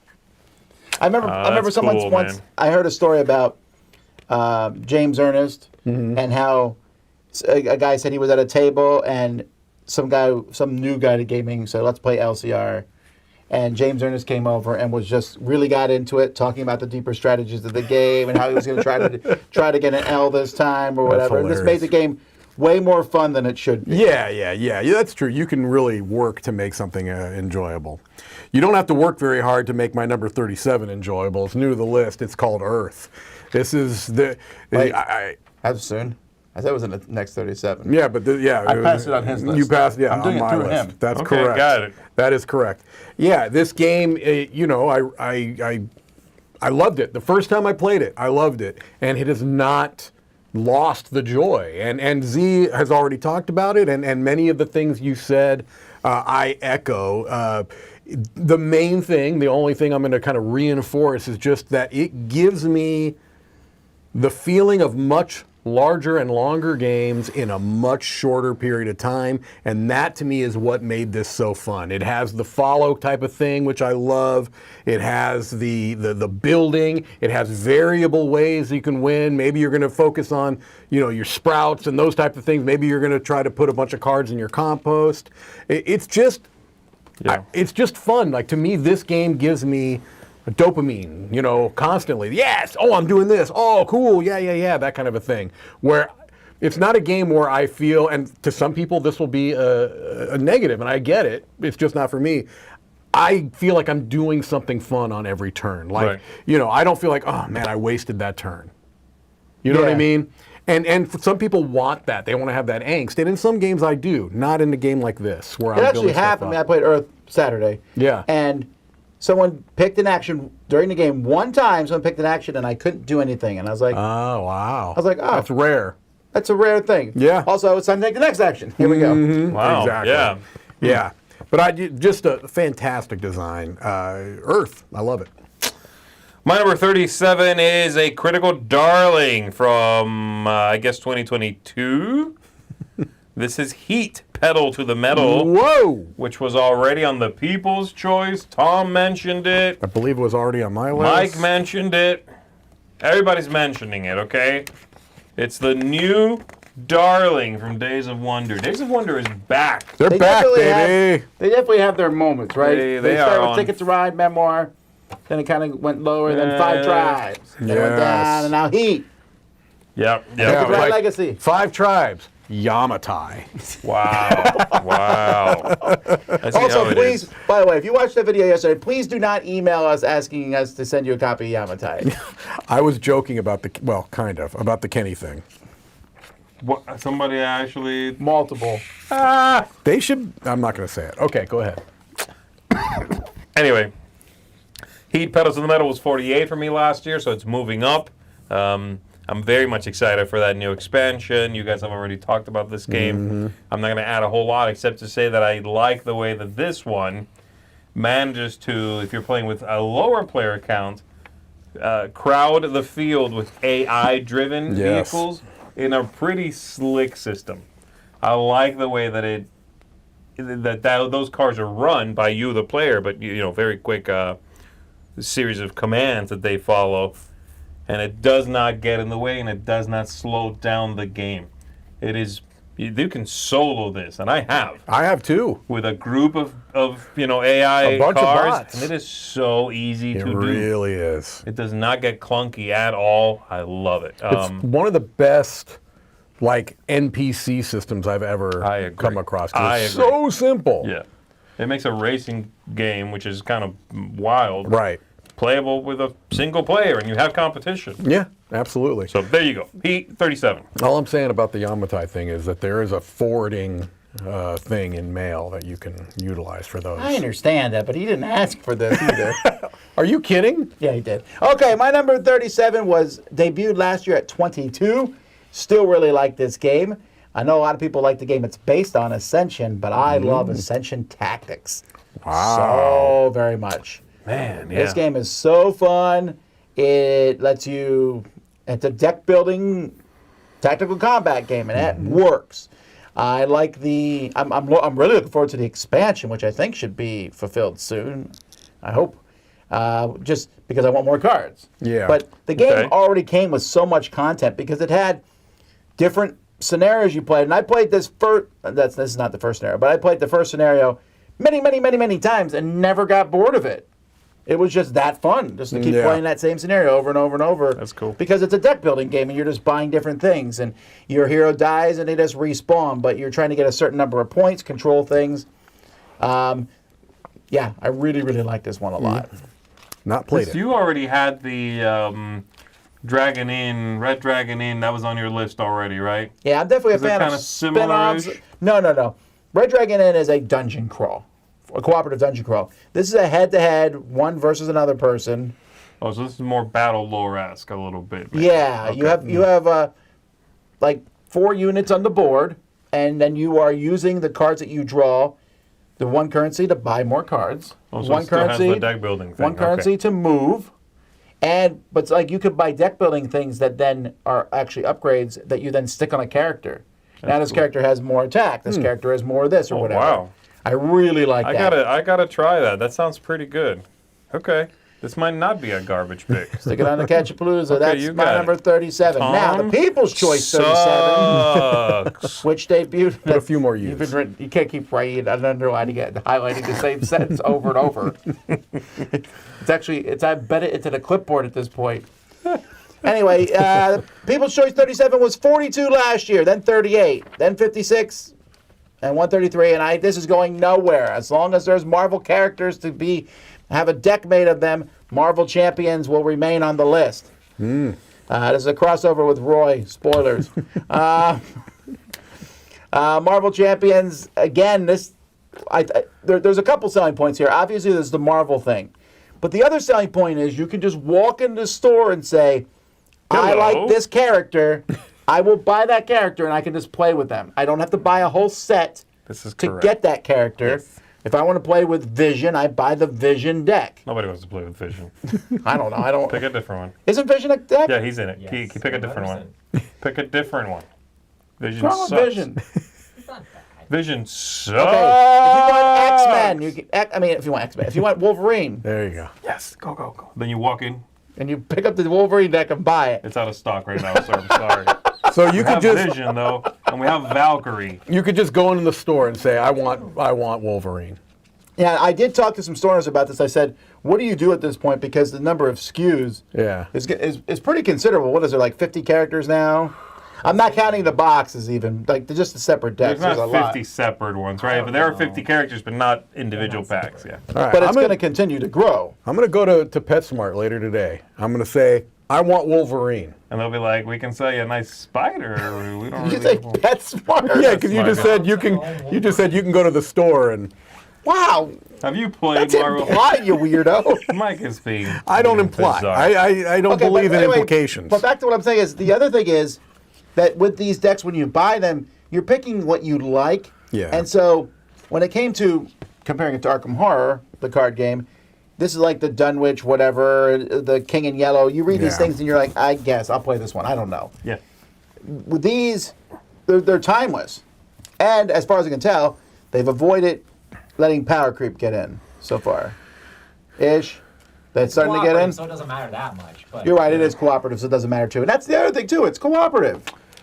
I remember that's someone cool, once. man. I heard a story about James Ernest and how a guy said he was at a table and some new guy to gaming said, "Let's play LCR." And James Ernest came over and was just really got into it, talking about the deeper strategies of the game and how he was going to try to get an L this time or That's whatever. And this made hilarious. the game way more fun than it should be. Yeah, that's true. You can really work to make something enjoyable. You don't have to work very hard to make my number 37 enjoyable. It's new to the list. It's called Earth. This is the... Wait. How soon? I said it was in the next 37. Yeah, but I passed it on his list. You passed, yeah, I'm doing on it my through list. him. That's Okay, correct. got it. That is correct. Yeah, this game, I loved it. The first time I played it, I loved it. And it has not lost the joy. And Z has already talked about it, and many of the things you said, I echo. The main thing, the only thing I'm going to kind of reinforce is just that it gives me the feeling of much larger and longer games in a much shorter period of time, and that to me is what made this so fun. It has the follow type of thing, which I love. It has the building. It has variable ways you can win. Maybe you're going to focus on, your sprouts and those type of things. Maybe you're going to try to put a bunch of cards in your compost. It's just fun. Like, to me, this game gives me dopamine, constantly. Yes, oh, I'm doing this. Oh, cool, yeah, that kind of a thing. Where it's not a game where I feel, and to some people this will be a negative, and I get it, it's just not for me. I feel like I'm doing something fun on every turn. Like, Right. I don't feel like, oh man, I wasted that turn. You know what I Yeah. mean? And for some people want that. They want to have that angst. And in some games I do, not in a game like this where It I'm actually building stuff happened. I up. played Earth Saturday. Yeah. And someone picked an action during the game one time. Someone picked an action, and I couldn't do anything. And I was like, Oh, wow. I was like, oh. That's rare. that's a rare thing. Yeah. Also, it's time to take the next action. Here we go. Wow. Exactly. Yeah. Yeah. But just a fantastic design. Earth, I love it. My number 37 is a critical darling from, I guess, 2022. This is Heat, Pedal to the Metal, Whoa! which was already on the People's Choice. Tom mentioned it. I believe it was already on my list. Mike mentioned it. Everybody's mentioning it, okay? It's the new darling from Days of Wonder. Days of Wonder is back. They're back, definitely baby. They definitely have their moments, right? They started are with on- Ticket to Ride, Memoir. Then it kind of went lower. Then Five Yes. Tribes. Then it went Yes. down, and now Heat. Yep. Yeah, Ticket to Ride like Legacy. 5 Tribes. Yamatai. Wow. Wow. I see Also, how it please, is. by the way, if you watched the video yesterday, please do not email us asking us to send you a copy of Yamatai. I was joking about about the Kenny thing. What, somebody actually... Multiple. They should, I'm not going to say it. Okay, go ahead. Anyway, Heat Pedals to the Metal was 48 for me last year, so it's moving up. I'm very much excited for that new expansion. You guys have already talked about this game. I'm not going to add a whole lot except to say that I like the way that this one manages to, if you're playing with a lower player count, crowd the field with AI-driven vehicles in a pretty slick system. I like the way that those cars are run by you, the player, but very quick series of commands that they follow. And it does not get in the way, and it does not slow down the game. It is, you can solo this, and I have. I have too. With a group of AI a bunch cars, of bots. And it is so easy to do. It really is. It does not get clunky at all. I love it. It's one of the best NPC systems I've ever come across. It's so simple. Yeah. It makes a racing game, which is kind of wild. Right. Playable with a single player, and you have competition. Yeah, absolutely. So there you go. Heat 37. All I'm saying about the Yamatai thing is that there is a forwarding thing in mail that you can utilize for those. I understand that, but he didn't ask for this either. Are you kidding? Yeah, he did. Okay, my number 37 was debuted last year at 22. Still really like this game. I know a lot of people like the game it's based on, Ascension, but I love Ascension Tactics. Wow. So very much. Man, yeah. This game is so fun. It lets you, it's a deck building tactical combat game, and it works. I like I'm really looking forward to the expansion, which I think should be fulfilled soon. I hope. Just because I want more cards. Yeah. But the game already came with so much content because it had different scenarios you played. And I played this first, this is not the first scenario, but I played the first scenario many times and never got bored of it. It was just that fun, just to keep playing that same scenario over and over and over. That's cool. Because it's a deck building game and you're just buying different things. And your hero dies and they just respawn, but you're trying to get a certain number of points, control things. Yeah, I really like this one a lot. Not played it. You already had the Red Dragon Inn, that was on your list already, right? Yeah, I'm definitely a fan of spin-offs. No. Red Dragon Inn is a dungeon crawl. A cooperative dungeon crawl. This is a head-to-head, one versus another person. Oh, so this is more battle lore-esque a little bit. Maybe. Yeah, okay. you have like 4 units on the board, and then you are using the cards that you draw, the one currency to buy more cards, Oh, so one it still currency, has the deck building thing. one currency to move, but it's like you could buy deck building things that then are actually upgrades that you then stick on a character. Now this character has more attack. This character has more of this or whatever. Wow. I really like that. I gotta try that. That sounds pretty good. Okay. This might not be a garbage pick. Stick it on the Catchapalooza. Okay, That's you my got it. number 37. Now, the People's Choice 37, which debuted. Put a few more years. You can't keep writing and underlining it and highlighting the same sentence over and over. I bet it's at a clipboard at this point. Anyway, People's Choice 37 was 42 last year, then 38, then 56, and 133. And this is going nowhere. As long as there's Marvel characters to have a deck made of them, Marvel Champions will remain on the list. This is a crossover with Roy. Spoilers. Marvel Champions, again, there's a couple selling points here. Obviously, there's the Marvel thing. But the other selling point is you can just walk into the store and say, I like this character. I will buy that character, and I can just play with them. I don't have to buy a whole set to get that character. Yes. If I want to play with Vision, I buy the Vision deck. Nobody wants to play with Vision. I don't know. Pick a different one. Isn't Vision a deck? Yeah, he's in it. Yes, Pick a different one. Pick a different one. Vision What's wrong with sucks. Vision? It's not bad. Vision sucks. Okay, if you want X-Men, if you want Wolverine, There you go. Yes, go. Then you walk in. and you pick up the Wolverine deck and buy it. It's out of stock right now, sir. I'm sorry. So you We could have just Vision though, and we have Valkyrie. you could just go into the store and say, I want Wolverine. Yeah, I did talk to some store owners about this. I said, what do you do at this point? Because the number of SKUs is pretty considerable. What is it, like 50 characters now? I'm not counting the boxes even, like they're just the separate decks. There's There's not a 50 lot. separate ones, right? But there are 50 characters, but not individual packs. Yeah. All right, But it's I'm going to gonna continue to grow. I'm gonna go to PetSmart later today. I'm gonna say, I want Wolverine. And they'll be like, we can sell you a nice spider. We don't You really say PetSmart? Yeah, because you just said you can go to the store and Wow. Have you played That's Marvel? implied, you weirdo. Mike is being. I don't being imply. bizarre. I don't Okay, believe but in anyway, implications. But back to what I'm saying is the other thing is that with these decks, when you buy them, you're picking what you like. Yeah. And so when it came to comparing it to Arkham Horror, the card game, this is like the Dunwich, whatever, the King in Yellow. You read these Yeah. things and you're like, I guess I'll play this one. I don't know. Yeah. With these, they're timeless. And as far as I can tell, they've avoided letting power creep get in so far. Ish. That's starting to get in. So it doesn't matter that much. But, You're right, it is cooperative, so it doesn't matter too. And that's the other thing too, it's cooperative.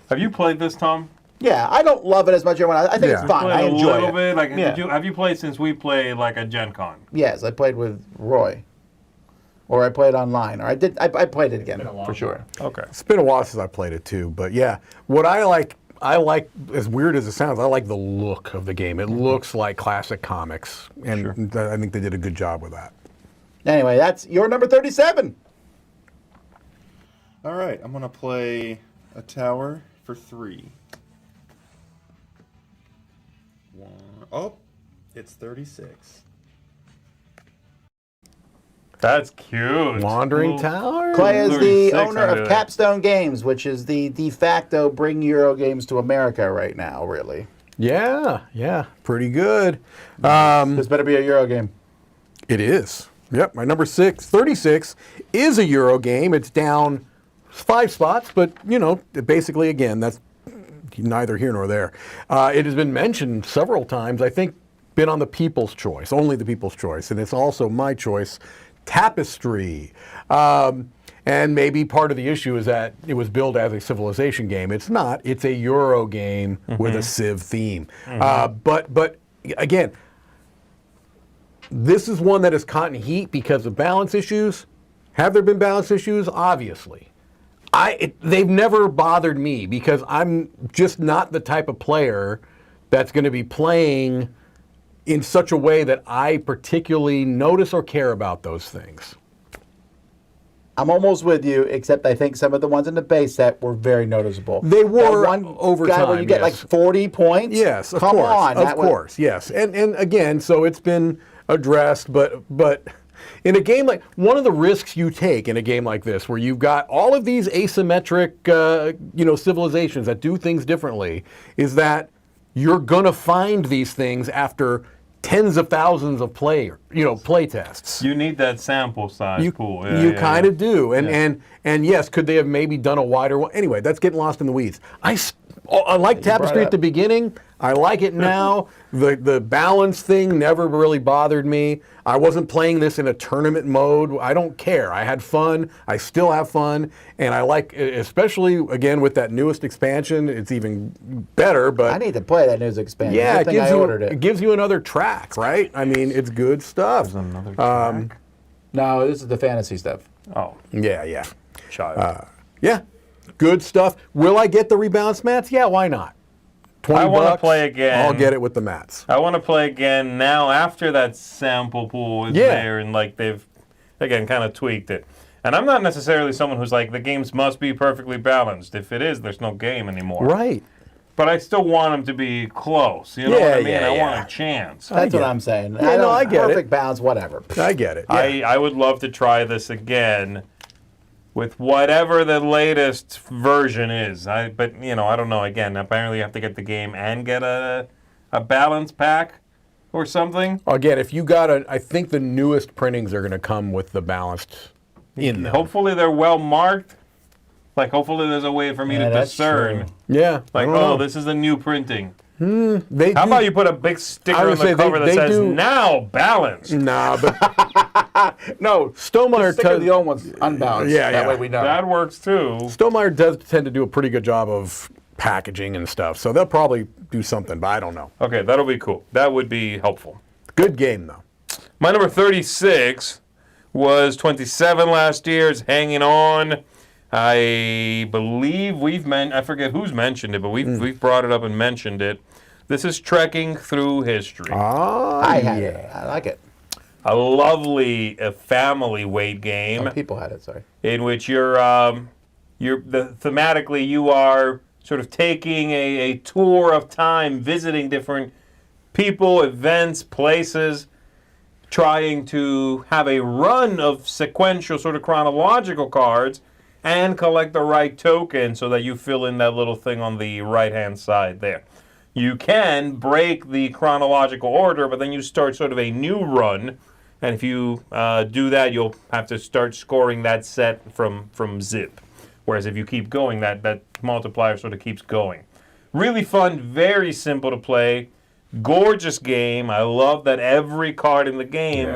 Have you played this, Tom? Yeah, I don't love it as much as everyone else. I think Yeah. it's fun. Played I a enjoy little it. bit. Like, Yeah. have you played since we played like a Gen Con? Yes, I played with Roy. Or I played online. Or I played it again, been a long for sure. Okay. It's been a while since I played it too, but yeah, what I like, as weird as it sounds, I like the look of the game. It looks like classic comics, and I think they did a good job with that. Anyway, that's your number 37. All right, I'm gonna play a tower for 3. Oh, it's 36. That's cute. Wandering Little- Tower? Clay is the 36, owner I of do that. Capstone Games, which is the de facto bring Euro games to America right now, really. Yeah, pretty good. This better be a Euro game. It is. Yep, my number 36 is a Euro game. It's down 5 spots, but, basically, again, that's neither here nor there. It has been mentioned several times, I think, been on the People's Choice, only the People's Choice, and it's also my choice, Tapestry. And maybe part of the issue is that it was billed as a Civilization game. It's not. It's a Euro game with a Civ theme. But again, this is one that has caught in heat because of balance issues. Have there been balance issues? Obviously. They've never bothered me because I'm just not the type of player that's going to be playing in such a way that I particularly notice or care about those things. I'm almost with you, except I think some of the ones in the base set were very noticeable. They were that one over guy where time, you get like yes. 40 points. Yes, of Come course. on, Of that was- course, yes. And again, so it's been addressed, but in a game like, one of the risks you take in a game like this, where you've got all of these asymmetric, civilizations that do things differently, is that you're gonna find these things after tens of thousands of play tests. You need that sample size pool. Yeah, You yeah, kind yeah. of do, and yes, could they have maybe done a wider one? Anyway, that's getting lost in the weeds. I like Tapestry brought at the beginning. I like it now. The balance thing never really bothered me. I wasn't playing this in a tournament mode. I don't care. I had fun. I still have fun, and I like, especially again with that newest expansion. It's even better. But I need to play that news expansion. yeah, Good thing I ordered it. it gives you another track, right? I mean, it's good stuff. Another track. No, this is the fantasy stuff. Oh, Yeah. child. Yeah, good stuff. Will I get the rebalance mats? Yeah, why not? 20 I wanna bucks, play again. I'll get it with the mats. I want to play again now after that sample pool is Yeah. there and like they've, again, kind of tweaked it. And I'm not necessarily someone who's like, the games must be perfectly balanced. If it is, there's no game anymore. Right. But I still want them to be close. You know Yeah, what I mean? yeah, I want yeah. a chance. That's get what it. I'm saying. Yeah, no, I get it. Perfect balance, whatever. I get it. Yeah. I would love to try this again with whatever the latest version is. But I don't know. Again, apparently you have to get the game and get a balance pack or something. Again, if you got I think the newest printings are going to come with the balanced in them. Hopefully they're well marked. Like, hopefully there's a way for me Yeah, to that's discern. true. Yeah. Like, I don't know. this is a new printing. They How do- about you put a big sticker I on would the say cover they that says, do- now balanced? Nah, but No, Stonemeyer stick with the old ones unbalanced. Yeah, that yeah. way we know. That works too. Stonemeyer does tend to do a pretty good job of packaging and stuff, so they'll probably do something, but I don't know. Okay, that'll be cool. That would be helpful. Good game, though. My number 36 was 27 last year. It's hanging on. I believe I forget who's mentioned it, but we've brought it up and mentioned it. This is Trekking Through History. I had it. I like it. A lovely family weight game People had it, sorry. in which thematically you are sort of taking a tour of time, visiting different people, events, places, trying to have a run of sequential, sort of chronological cards and collect the right token so that you fill in that little thing on the right-hand side there. You can break the chronological order, but then you start sort of a new run. And if you do that, you'll have to start scoring that set from zip. Whereas if you keep going, that multiplier sort of keeps going. Really fun, very simple to play. Gorgeous game. I love that every card in the game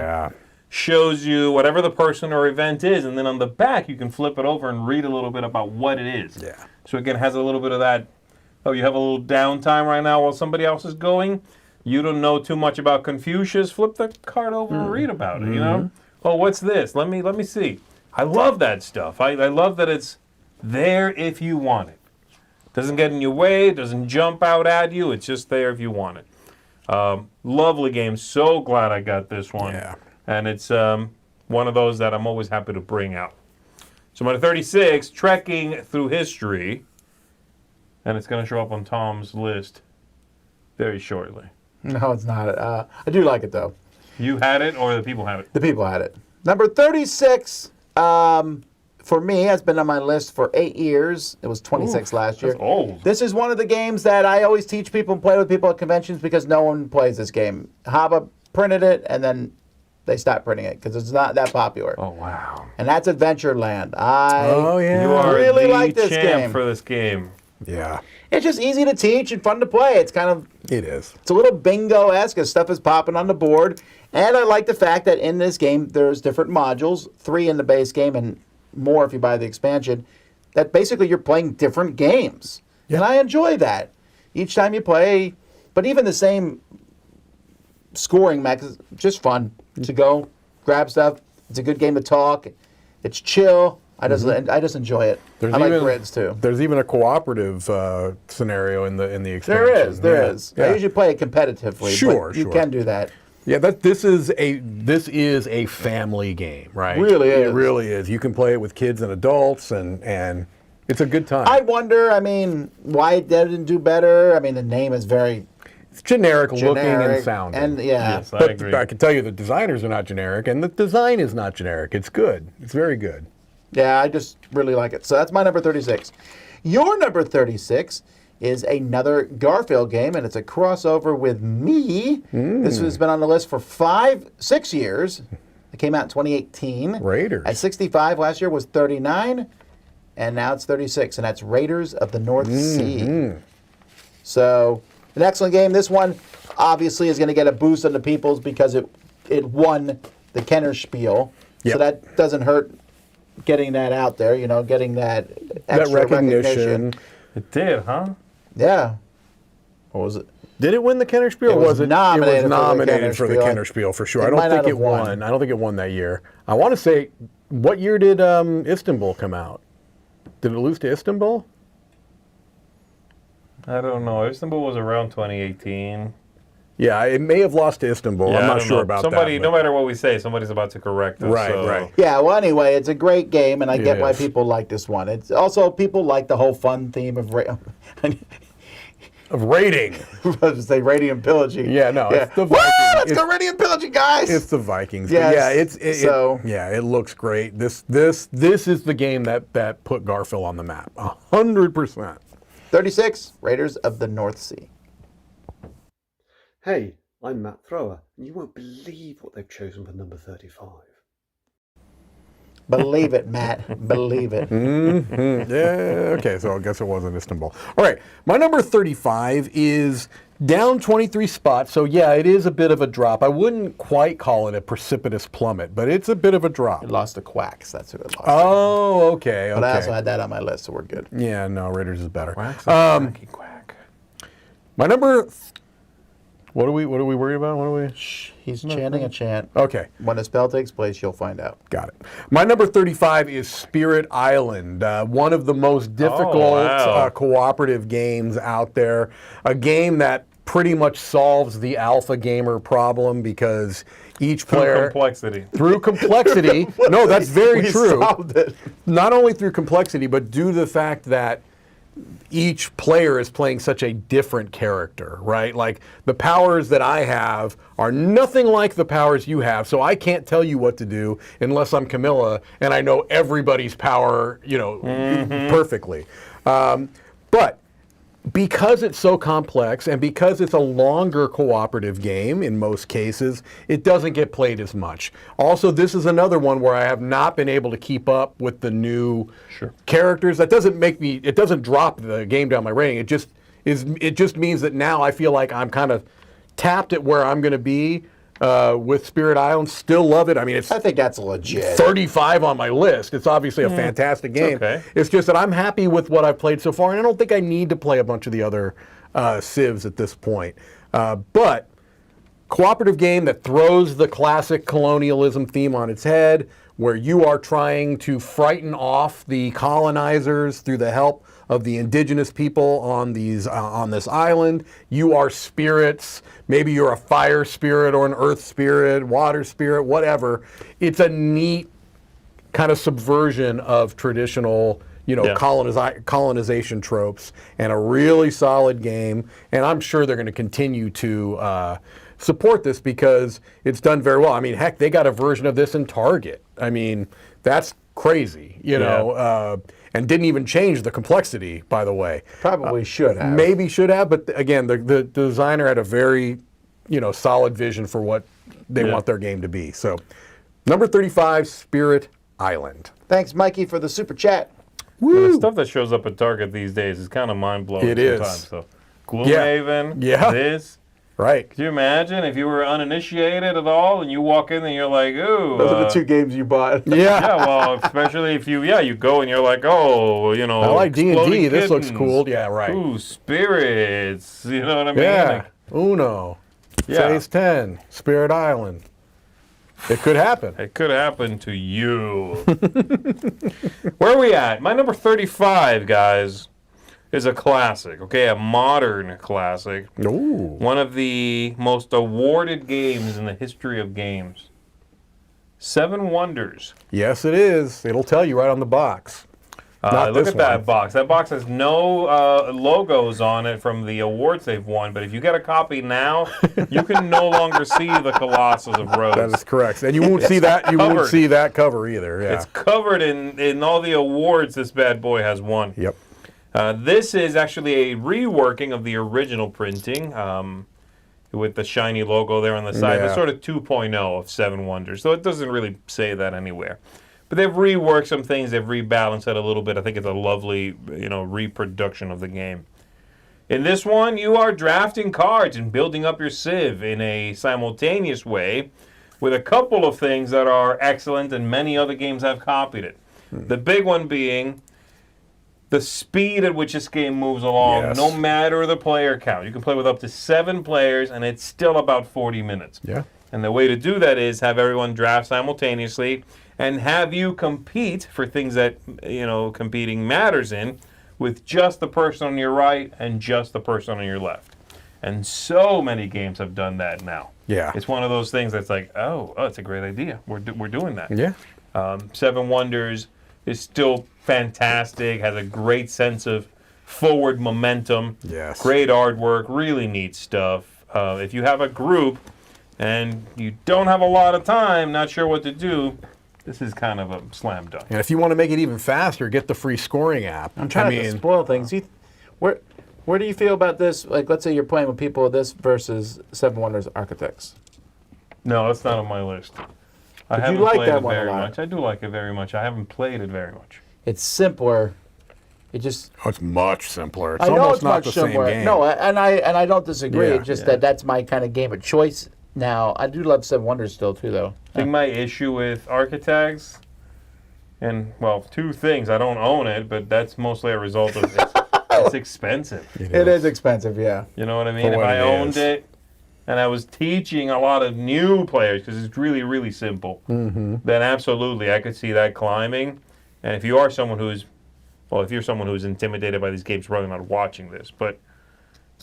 shows you whatever the person or event is. And then on the back, you can flip it over and read a little bit about what it is. Yeah. So again, it has a little bit of that, oh, you have a little downtime right now while somebody else is going. You don't know too much about Confucius. Flip the card over and read about it, you know? Oh, what's this? Let me see. I love that stuff. I love that it's there if you want it. Doesn't get in your way, doesn't jump out at you. It's just there if you want it. Lovely game. So glad I got this one. Yeah. And it's one of those that I'm always happy to bring out. So I'm at 36, Trekking Through History. And it's going to show up on Tom's list very shortly. No, it's not. I do like it, though. You had it or the people have it? The people had it. Number 36, for me, has been on my list for 8 years. It was 26 last year. That's old. This is one of the games that I always teach people and play with people at conventions because no one plays this game. Haba printed it, and then they stopped printing it because it's not that popular. Oh, wow. And that's Adventureland. I You are really the like this champ game. for this game. Yeah. It's just easy to teach and fun to play. It's kind of... It is. It's a little bingo-esque as stuff is popping on the board. And I like the fact that in this game, there's different modules, 3 in the base game and more if you buy the expansion, that basically you're playing different games. Yeah. And I enjoy that. Each time you play, but even the same scoring mech is just fun to go, grab stuff. It's a good game to talk. It's chill. I just enjoy it. I like grids too. There's even a cooperative scenario in the expansion. There is. I usually play it competitively. Sure, but you can do that. Yeah, this is a family game, right? Really is. It really is. You can play it with kids and adults, and it's a good time. I wonder, why it didn't do better. The name is very... It's generic looking and sounding. And yeah. Yes, I agree. I can tell you the designers are not generic, and the design is not generic. It's good. It's very good. Yeah, I just really like it. So that's my number 36. Your number 36 is another Garfield game, and it's a crossover with me. This has been on the list for 6 years. It came out in 2018. Raiders. At 65 last year was 39, and now it's 36, and that's Raiders of the North Sea. So, an excellent game. This one obviously is going to get a boost on the people's because it won the Kenner Spiel. Yep. So that doesn't hurt getting that out there, getting that extra recognition. It did, huh? Yeah. What was it? Did it win the Kenner Spiel? It was nominated It was nominated for the Kenner Kenner Spiel for sure. It I don't might think not it have won. won. I don't think it won that year. I want to say, what year did Istanbul come out? Did it lose to Istanbul? I don't know. Istanbul was around 2018. Yeah, it may have lost to Istanbul. Yeah, I'm I not don't sure know. about Somebody, that. no matter what we say, somebody's about to correct us. Right, so. right. Yeah, well, anyway, it's a great game, and I get why is. people like this one. It's also, people like the whole fun theme of Of raiding. I was to say raiding and pillaging. Yeah, no, Yeah. it's the Woo! Vikings. Let's go raiding and pillaging, guys! It's the Vikings. Yes. But yeah, it looks great. This is the game that put Garfield on the map. 100%. 36, Raiders of the North Sea. Hey, I'm Matt Thrower, and you won't believe what they've chosen for number 35. Believe it, Matt. Believe it. Yeah, okay, so I guess it wasn't Istanbul. All right, my number 35 is down 23 spots, so yeah, it is a bit of a drop. I wouldn't quite call it a precipitous plummet, but it's a bit of a drop. It lost to Quacks. That's who it lost. Oh, okay, But I okay. also had that on my list, so we're good. Yeah, no, Raiders is better. Quack's a quacky quack. My number... What are we worried about? What are we? Shh, he's chanting a chant. Okay. When the spell takes place, you'll find out. Got it. My number 35 is Spirit Island, one of the most difficult cooperative games out there. A game that pretty much solves the alpha gamer problem because each player... Through complexity. No, that's very true. Solved it. Not only through complexity, but due to the fact that each player is playing such a different character, right? Like the powers that I have are nothing like the powers you have, so I can't tell you what to do unless I'm Camilla and I know everybody's power, perfectly. But because it's so complex and because it's a longer cooperative game in most cases, it doesn't get played as much. Also, this is another one where I have not been able to keep up with the new characters. That doesn't it doesn't drop the game down my rating. It just means that now I feel like I'm kind of tapped at where I'm going to be with Spirit Island. Still love it. I mean, I think that's legit. 35 on my list. It's obviously a fantastic game. Okay. It's just that I'm happy with what I've played so far, and I don't think I need to play a bunch of the other Civs at this point. But cooperative game that throws the classic colonialism theme on its head, where you are trying to frighten off the colonizers through the help of the indigenous people on this island. You are spirits. Maybe you're a fire spirit or an earth spirit, water spirit, whatever. It's a neat kind of subversion of traditional, colonization tropes, and a really solid game. And I'm sure they're going to continue to support this because it's done very well. I mean, heck, they got a version of this in Target. I mean, that's crazy, and didn't even change the complexity, by the way. Probably should have. Maybe should have, but again, the designer had a very, solid vision for what they want their game to be. So, number 35, Spirit Island. Thanks, Mikey, for the super chat. And the stuff that shows up at Target these days is kind of mind-blowing It is. sometimes. So, Gloomhaven, this. Right. Could you imagine if you were uninitiated at all and you walk in and you're like, ooh. Those are the two games you bought. Yeah. Well, especially if you go and you're like, oh, I like D&D. This looks cool. Yeah, right. Ooh, spirits. You know what I mean? Yeah. Uno. Phase 10. Spirit Island. It could happen. It could happen to you. Where are we at? My number 35, guys, is a classic, okay? A modern classic. Ooh. One of the most awarded games in the history of games. 7 Wonders. Yes, it is. It'll tell you right on the box. Look at that box. That box has no logos on it from the awards they've won, but if you get a copy now, you can no longer see the Colossus of Rhodes. That is correct. And you won't see that. You won't see that cover either. Yeah. It's covered in all the awards this bad boy has won. Yep. This is actually a reworking of the original printing with the shiny logo there on the side. It's sort of 2.0 of 7 Wonders, so it doesn't really say that anywhere. But they've reworked some things. They've rebalanced it a little bit. I think it's a lovely, reproduction of the game. In this one, you are drafting cards and building up your Civ in a simultaneous way with a couple of things that are excellent, and many other games have copied it. The big one being the speed at which this game moves along, no matter the player count. You can play with up to 7 players, and it's still about 40 minutes. Yeah. And the way to do that is have everyone draft simultaneously and have you compete for things that, competing matters in with just the person on your right and just the person on your left. And so many games have done that now. Yeah. It's one of those things that's like, oh, it's a great idea. We're doing that. Yeah. 7 Wonders is still fantastic, has a great sense of forward momentum. Yes. Great artwork, really neat stuff. If you have a group and you don't have a lot of time, not sure what to do, this is kind of a slam dunk. And if you want to make it even faster, get the free scoring app. I'm trying to spoil things. Where do you feel about this? Like, let's say you're playing with people with this versus 7 Wonders Architects. No, it's not on my list. I haven't played it very much. I do like it very much. I haven't played it very much. It's simpler. It just. Oh, it's much simpler. It's I know almost it's not much the simpler. same game. No, and I don't disagree. Yeah, It's just that's my kind of game of choice now. I do love 7 Wonders still too, though. I think my issue with Architects, and well, 2 things. I don't own it, but that's mostly a result of it's expensive. It is expensive, yeah. You know what I mean? If I owned it and I was teaching a lot of new players, because it's really, really simple, then absolutely I could see that climbing. And if you are someone who's, if you're someone who's intimidated by these games, probably not watching this, but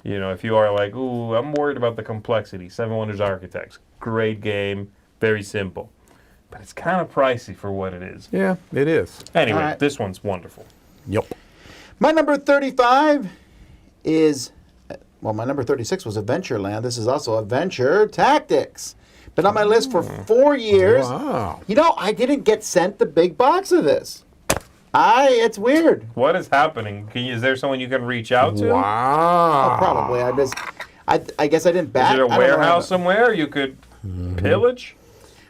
if you are like, ooh, I'm worried about the complexity, 7 Wonders Architects, great game, very simple. But it's kind of pricey for what it is. Yeah, it is. Anyway, this one's wonderful. Yep. My number 35 is, well, my number 36 was Adventureland. This is also Adventure Tactics. Been on my list for 4 years. Wow. You know, I didn't get sent the big box of this. It's weird. What is happening? Is there someone you can reach out to? Wow. Oh, probably. I guess I didn't back. Is it a I don't know. warehouse somewhere you could pillage?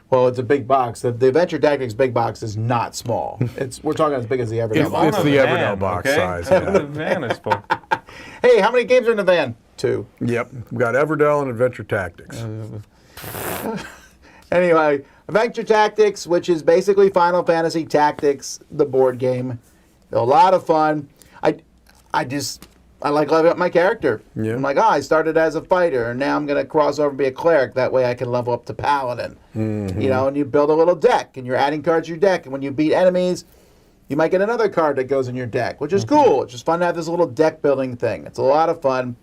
Well, it's a big box. The Adventure Tactics big box is not small. We're talking as big as the Everdell box. It's the Everdell box size. That's what the van is for. Hey, how many games are in the van? 2. Yep. We've got Everdell and Adventure Tactics. Anyway, Adventure Tactics, which is basically Final Fantasy Tactics, the board game. A lot of fun. I like leveling up my character. Yeah. I'm like, I started as a fighter, and now I'm going to cross over and be a cleric. That way I can level up to paladin. Mm-hmm. You know, and you build a little deck, and you're adding cards to your deck. And when you beat enemies, you might get another card that goes in your deck, which is cool. It's just fun to have this little deck building thing. It's a lot of fun.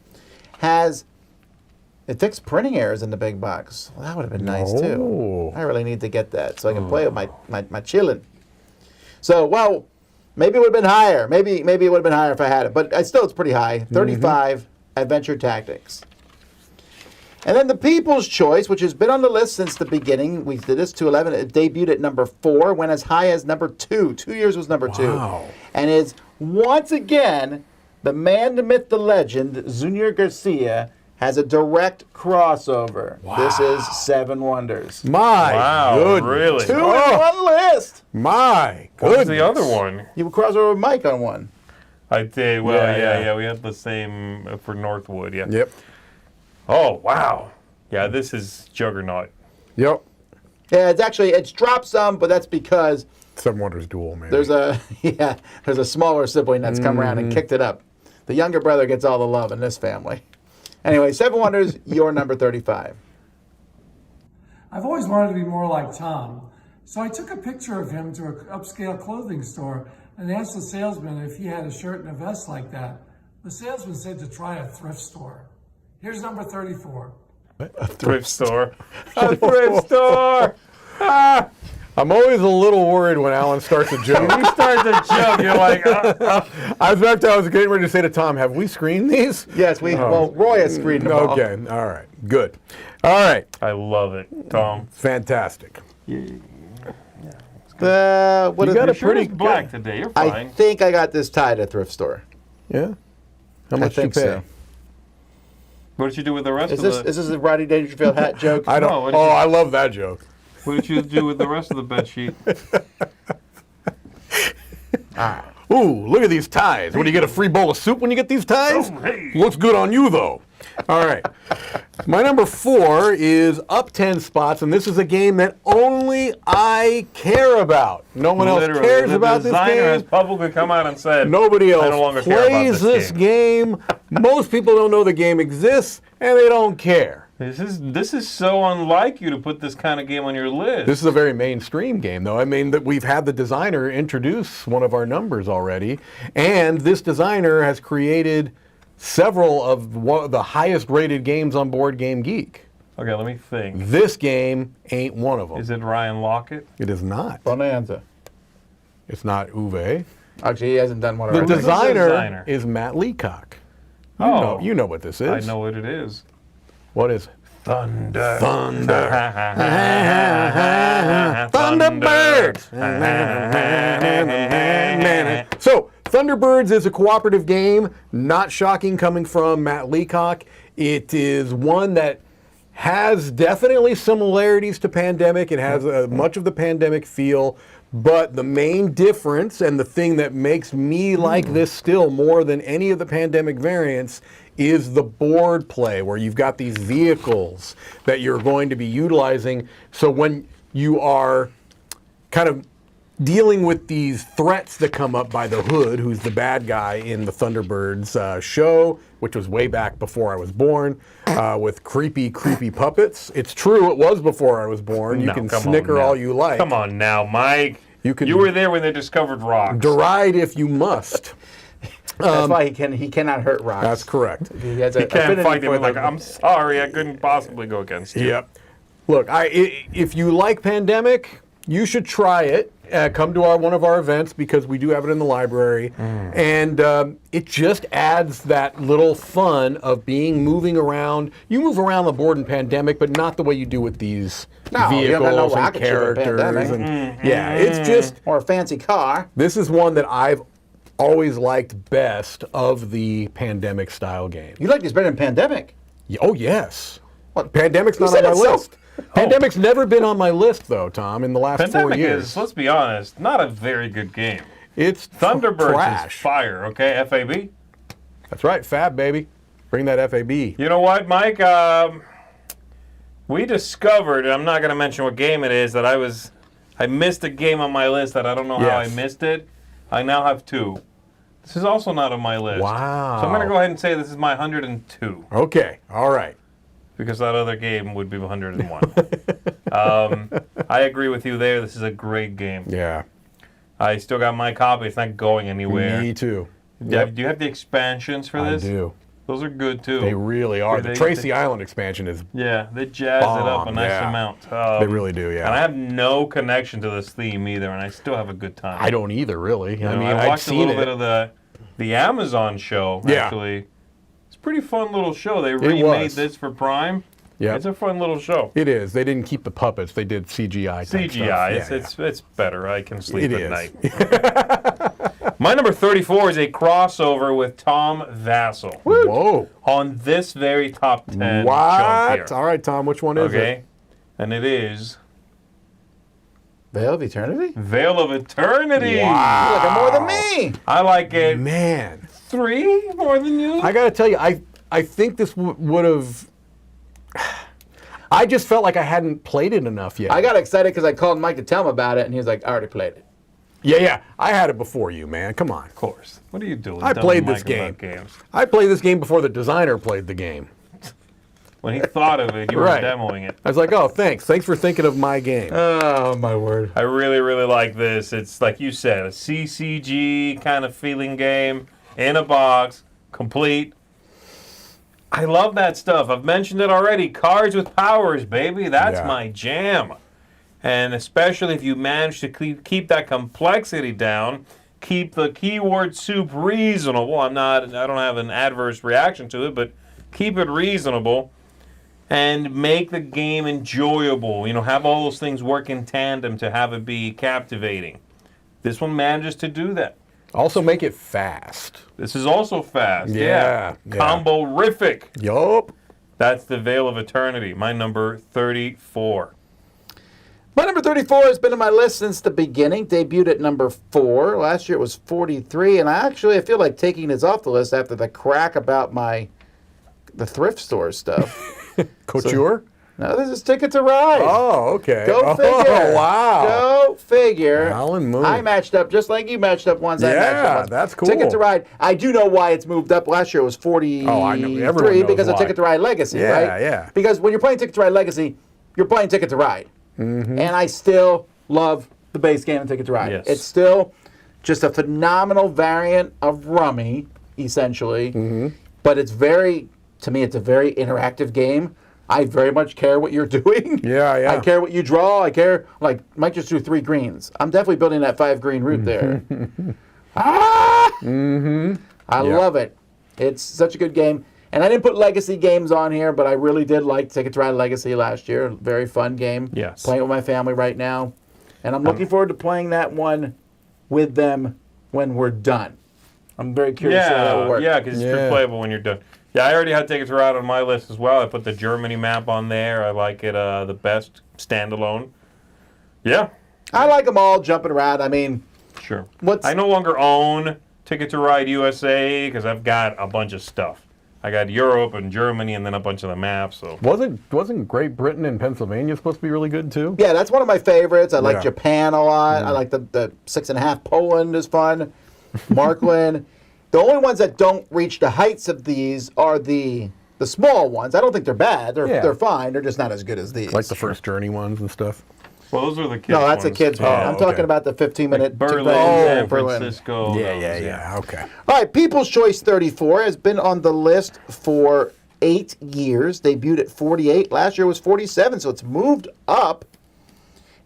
It fixed printing errors in the big box. Well, that would have been nice, too. I really need to get that so I can play with my chillin'. So, well, maybe it would have been higher. Maybe it would have been higher if I had it. But it's pretty high. 35, Adventure Tactics. And then the People's Choice, which has been on the list since the beginning. We did this to 11. It debuted at number 4, went as high as number 2. 2 years was number 2. And is, once again, the man, the myth, the legend, Junior Garcia, has a direct crossover. Wow. This is Seven Wonders. My goodness. Really? 2 in one list. My What goodness. was the other one? You would cross over with Mike on one. I did. Well, Yeah. yeah. We had the same for Northwood. Yeah. Yep. Oh wow. Yeah, this is Juggernaut. Yep. Yeah, it's dropped some, but that's because Seven Wonders Duel, maybe. there's a smaller sibling that's come around and kicked it up. The younger brother gets all the love in this family. Anyway, Seven Wonders, your number 35. I've always wanted to be more like Tom, so I took a picture of him to an upscale clothing store and asked the salesman if he had a shirt and a vest like that. The salesman said to try a thrift store. Here's number 34. A thrift store. A thrift store. I'm always a little worried when Alan starts a joke. When you start the joke, you're like, I was getting ready to say to Tom, have we screened these? Yes, well, Roy has screened them all. Okay, all right, good. All right. I love it, Tom. Fantastic. What You got a pretty black today. You're fine. I think I got this tied at a thrift store. Yeah? How much I think you pay? so. What did you do with the rest Is of this a Rodney Dangerfield hat joke? I don't. No, what did you- I love that joke. What did you do with the rest of the bed sheet? Ooh, look at these ties. What, do you get a free bowl of soup when you get these ties? Oh, hey. Looks good on you, though. All right. My number 4 is up 10 spots, and this is a game that only I care about. No one else Literally, cares the about this designer has game. publicly come out and said, Nobody else I no longer care about plays this game. Most people don't know the game exists, and they don't care. This is so unlike you to put this kind of game on your list. This is a very mainstream game, though. I mean, that we've had the designer introduce one of our numbers already, and this designer has created several of the highest-rated games on Board Game Geek. Okay, let me think. This game ain't one of them. Is it Ryan Lockett? It is not. Bonanza. It's not Uwe. Actually, he hasn't done one of The our designer is Matt Leacock. You know what this is. I know what it is. What is it? Thunder. Thunder. Thunderbirds. So, Thunderbirds is a cooperative game, not shocking coming from Matt Leacock. It is one that has definitely similarities to Pandemic. It has much of the Pandemic feel, but the main difference and the thing that makes me like this still more than any of the Pandemic variants is the board play, where you've got these vehicles that you're going to be utilizing. So when you are kind of dealing with these threats that come up by the Hood, who's the bad guy in the Thunderbirds show, which was way back before I was born, with creepy puppets. It's true, it was before I was born. You can snicker all you like. Come on now, Mike. You were there when they discovered rocks. Deride if you must. That's why he cannot hurt rocks. That's correct. He has He a can't affinity fight for them. Like, them. I'm sorry, I couldn't possibly go against you. Yep. Look, if you like Pandemic, you should try it. come to one of our events because we do have it in the library. And it just adds that little fun of moving around. You move around the board in Pandemic, but not the way you do with these vehicles and characters. Yeah, it's just... Or a fancy car. This is one that I've always liked best of the Pandemic-style games. You like this better than Pandemic? Oh, yes. What? Pandemic's not on my list. Pandemic's never been on my list, though, Tom, in the last 4 years. Is, let's be honest, not a very good game. It's Thunderbirds trash. is fire, okay? FAB? That's right, Fab, baby. Bring that FAB. You know what, Mike? We discovered, and I'm not going to mention what game it is, that I missed a game on my list that I don't know how I missed it. I now have 2. This is also not on my list. Wow. So I'm going to go ahead and say this is my 102. Okay, all right. Because that other game would be 101. I agree with you there. This is a great game. Yeah. I still got my copy. It's not going anywhere. Me too. Do you have the expansions for this? I do. Those are good too. They really are. The Tracy Island expansion is they jazz it up a nice amount. They really do, yeah. And I have no connection to this theme either, and I still have a good time. I don't either, really. You know, I watched a little bit of the Amazon show, actually. It's a pretty fun little show. They remade this for Prime. Yeah. It's a fun little show. It is. They didn't keep the puppets. They did CGI CGI. It's better. I can sleep at night. My number 34 is a crossover with Tom Vassell. Whoa. On this very top 10 what? chunk here. All right, Tom, which one is it? And it is... Veil of Eternity? Veil of Eternity. Wow. You like it more than me. I like it. Man. 3 more than you? I got to tell you, I think this would have... I just felt like I hadn't played it enough yet. I got excited because I called Mike to tell him about it, and he was like, I already played it. Yeah. I had it before you, man. Come on. Of course. What are you doing? I played this game. I played this game before the designer played the game. When he thought of it, you were demoing it. I was like, oh, thanks. Thanks for thinking of my game. Oh, my word. I really, really like this. It's, like you said, a CCG kind of feeling game, in a box, complete. I love that stuff. I've mentioned it already. Cards with powers, baby. That's my jam. And especially if you manage to keep that complexity down, keep the keyword soup reasonable. I don't have an adverse reaction to it, but keep it reasonable and make the game enjoyable. You know, have all those things work in tandem to have it be captivating. This one manages to do that. Also make it fast. This is also fast. Yeah. Combo-rific. Yup. That's the Veil of Eternity. My number 34. My number 34 has been on my list since the beginning. Debuted at number 4. Last year it was 43, and I feel like taking this off the list after the crack about the thrift store stuff. Couture? No, this is Ticket to Ride. Oh, okay. Go figure. Oh, wow. Go figure. Alan Moon. I matched up just like you matched up once. I matched up once. That's cool. Ticket to Ride. I do know why it's moved up. Last year it was 43 I know. Everyone knows because of why. Ticket to Ride Legacy, right? Yeah. Because when you're playing Ticket to Ride Legacy, you're playing Ticket to Ride. Mm-hmm. And I still love the base game of Ticket to Ride. Yes. It's still just a phenomenal variant of Rummy, essentially. Mm-hmm. But to me, it's a very interactive game. I very much care what you're doing. Yeah. I care what you draw. I care, like, Mike just drew 3 greens. I'm definitely building that 5 green route there. I love it. It's such a good game. And I didn't put Legacy games on here, but I really did like Ticket to Ride Legacy last year. Very fun game. Yes. Playing with my family right now. And I'm looking forward to playing that one with them when we're done. I'm very curious how that will work. Yeah, because it's replayable when you're done. Yeah, I already had Ticket to Ride on my list as well. I put the Germany map on there. I like it the best standalone. Yeah. I like them all jumping around. I mean, sure. I no longer own Ticket to Ride USA because I've got a bunch of stuff. I got Europe and Germany and then a bunch of the maps. So wasn't Great Britain and Pennsylvania supposed to be really good too? Yeah, that's one of my favorites. I like Japan a lot. I like the 6.5 Poland is fun. Markland. The only ones that don't reach the heights of these are the small ones. I don't think they're bad. They're fine. They're just not as good as these. Like the first Journey ones and stuff. Well, those are the kids. No, that's a kid's one. I'm talking about the 15-minute. Like Berlin, San Francisco. Yeah. Okay. All right, People's Choice 34 has been on the list for 8 years. Debuted at 48. Last year was 47, so it's moved up.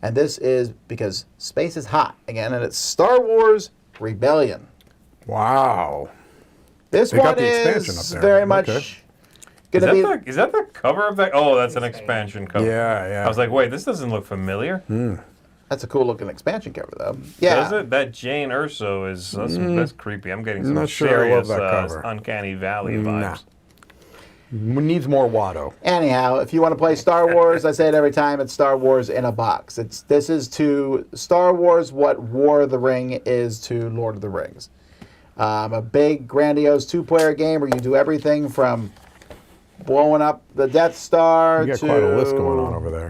And this is because space is hot again, and it's Star Wars Rebellion. Wow. This They one got the expansion is up there. very much Okay. going to be... Is that the cover of that? Oh, that's an expansion cover. Yeah, yeah. I was like, wait, this doesn't look familiar. That's a cool looking expansion cover, though. Yeah. Does it? That Jane Urso is that's creepy. I'm getting some Not sure I love serious that cover. Uncanny Valley vibes. Needs more Watto. Anyhow, if you want to play Star Wars, I say it every time, it's Star Wars in a box. This is to Star Wars what War of the Ring is to Lord of the Rings. A big, grandiose two-player game where you do everything from blowing up the Death Star You got to quite a list going on over there.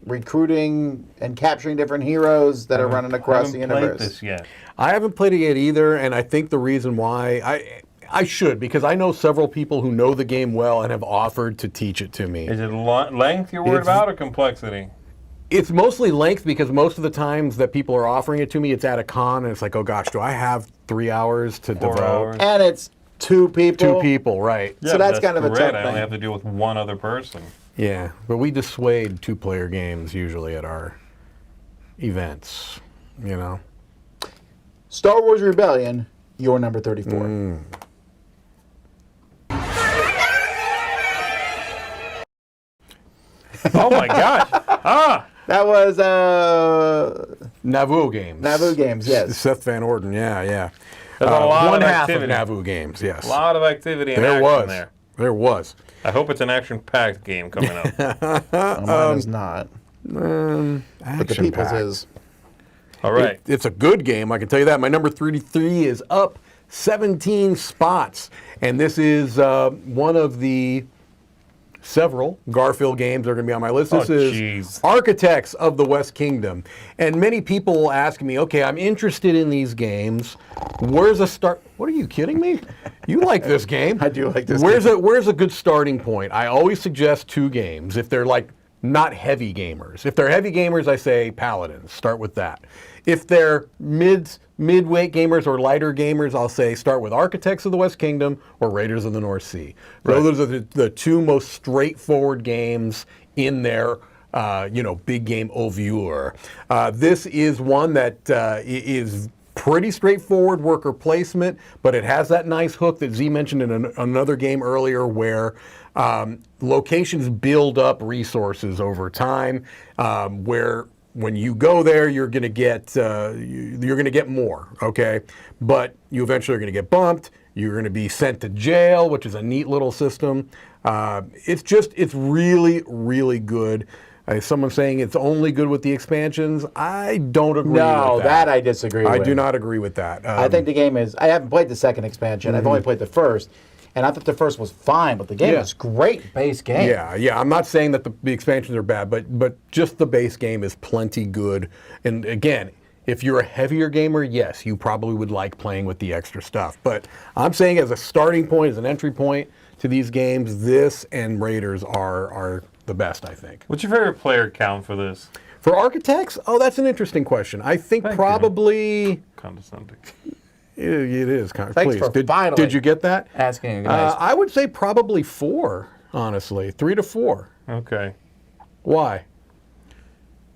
Recruiting and capturing different heroes that are running across the I haven't universe. played this yet. I haven't played it yet either, and I think the reason why I should, because I know several people who know the game well and have offered to teach it to me. Is it length you're worried about or complexity? It's mostly length because most of the times that people are offering it to me, it's at a con, and it's like, oh gosh, do I have 3 hours to 4 devote? hours. And it's two people. Two people, right. So that's kind of a great. tough I only thing. have to deal with one other person. Yeah, but we dissuade two-player games usually at our events, you know. Star Wars Rebellion, your number 34. Oh my gosh! That was Naboo Games. Naboo Games, yes. Seth Van Orden, yeah. There's a lot one of half activity. of Naboo Games, yes. A lot of activity and There action was. there. There was. I hope it's an action-packed game coming up. Mine is not. But the Action people's packed. is. All right. It's a good game, I can tell you that. My number 33 is up 17 spots. And this is one of the several Garfield games that are going to be on my list. This is Architects of the West Kingdom. And many people will ask me, okay, I'm interested in these games. Where's a start? What, are you kidding me? You like this game. I do like this game. Where's a good starting point? I always suggest 2 games if they're like not heavy gamers. If they're heavy gamers, I say Paladins. Start with that. If they're midweight gamers or lighter gamers, I'll say start with Architects of the West Kingdom or Raiders of the North Sea. Right. Those are the 2 most straightforward games in their big game au viewer. This is one that is pretty straightforward worker placement, but it has that nice hook that Z mentioned in another game earlier where locations build up resources over time, where when you go there, you're going to get more, okay? But you eventually are going to get bumped. You're going to be sent to jail, which is a neat little system. It's really, really good. Someone saying it's only good with the expansions. I don't agree with that. No, that I disagree with. I do not agree with that. I think the game is... I haven't played the second expansion. I've only played the first. And I thought the first was fine, but the game is great base game. Yeah. I'm not saying that the expansions are bad, but just the base game is plenty good. And again, if you're a heavier gamer, yes, you probably would like playing with the extra stuff. But I'm saying as a starting point, as an entry point to these games, this and Raiders are the best, I think. What's your favorite player count for this? For Architects? Oh, that's an interesting question. I think probably... Condescending. It is kind of. Thanks Please, for finally did you get that? asking guys. I would say probably 4, honestly, 3 to 4. Okay. Why?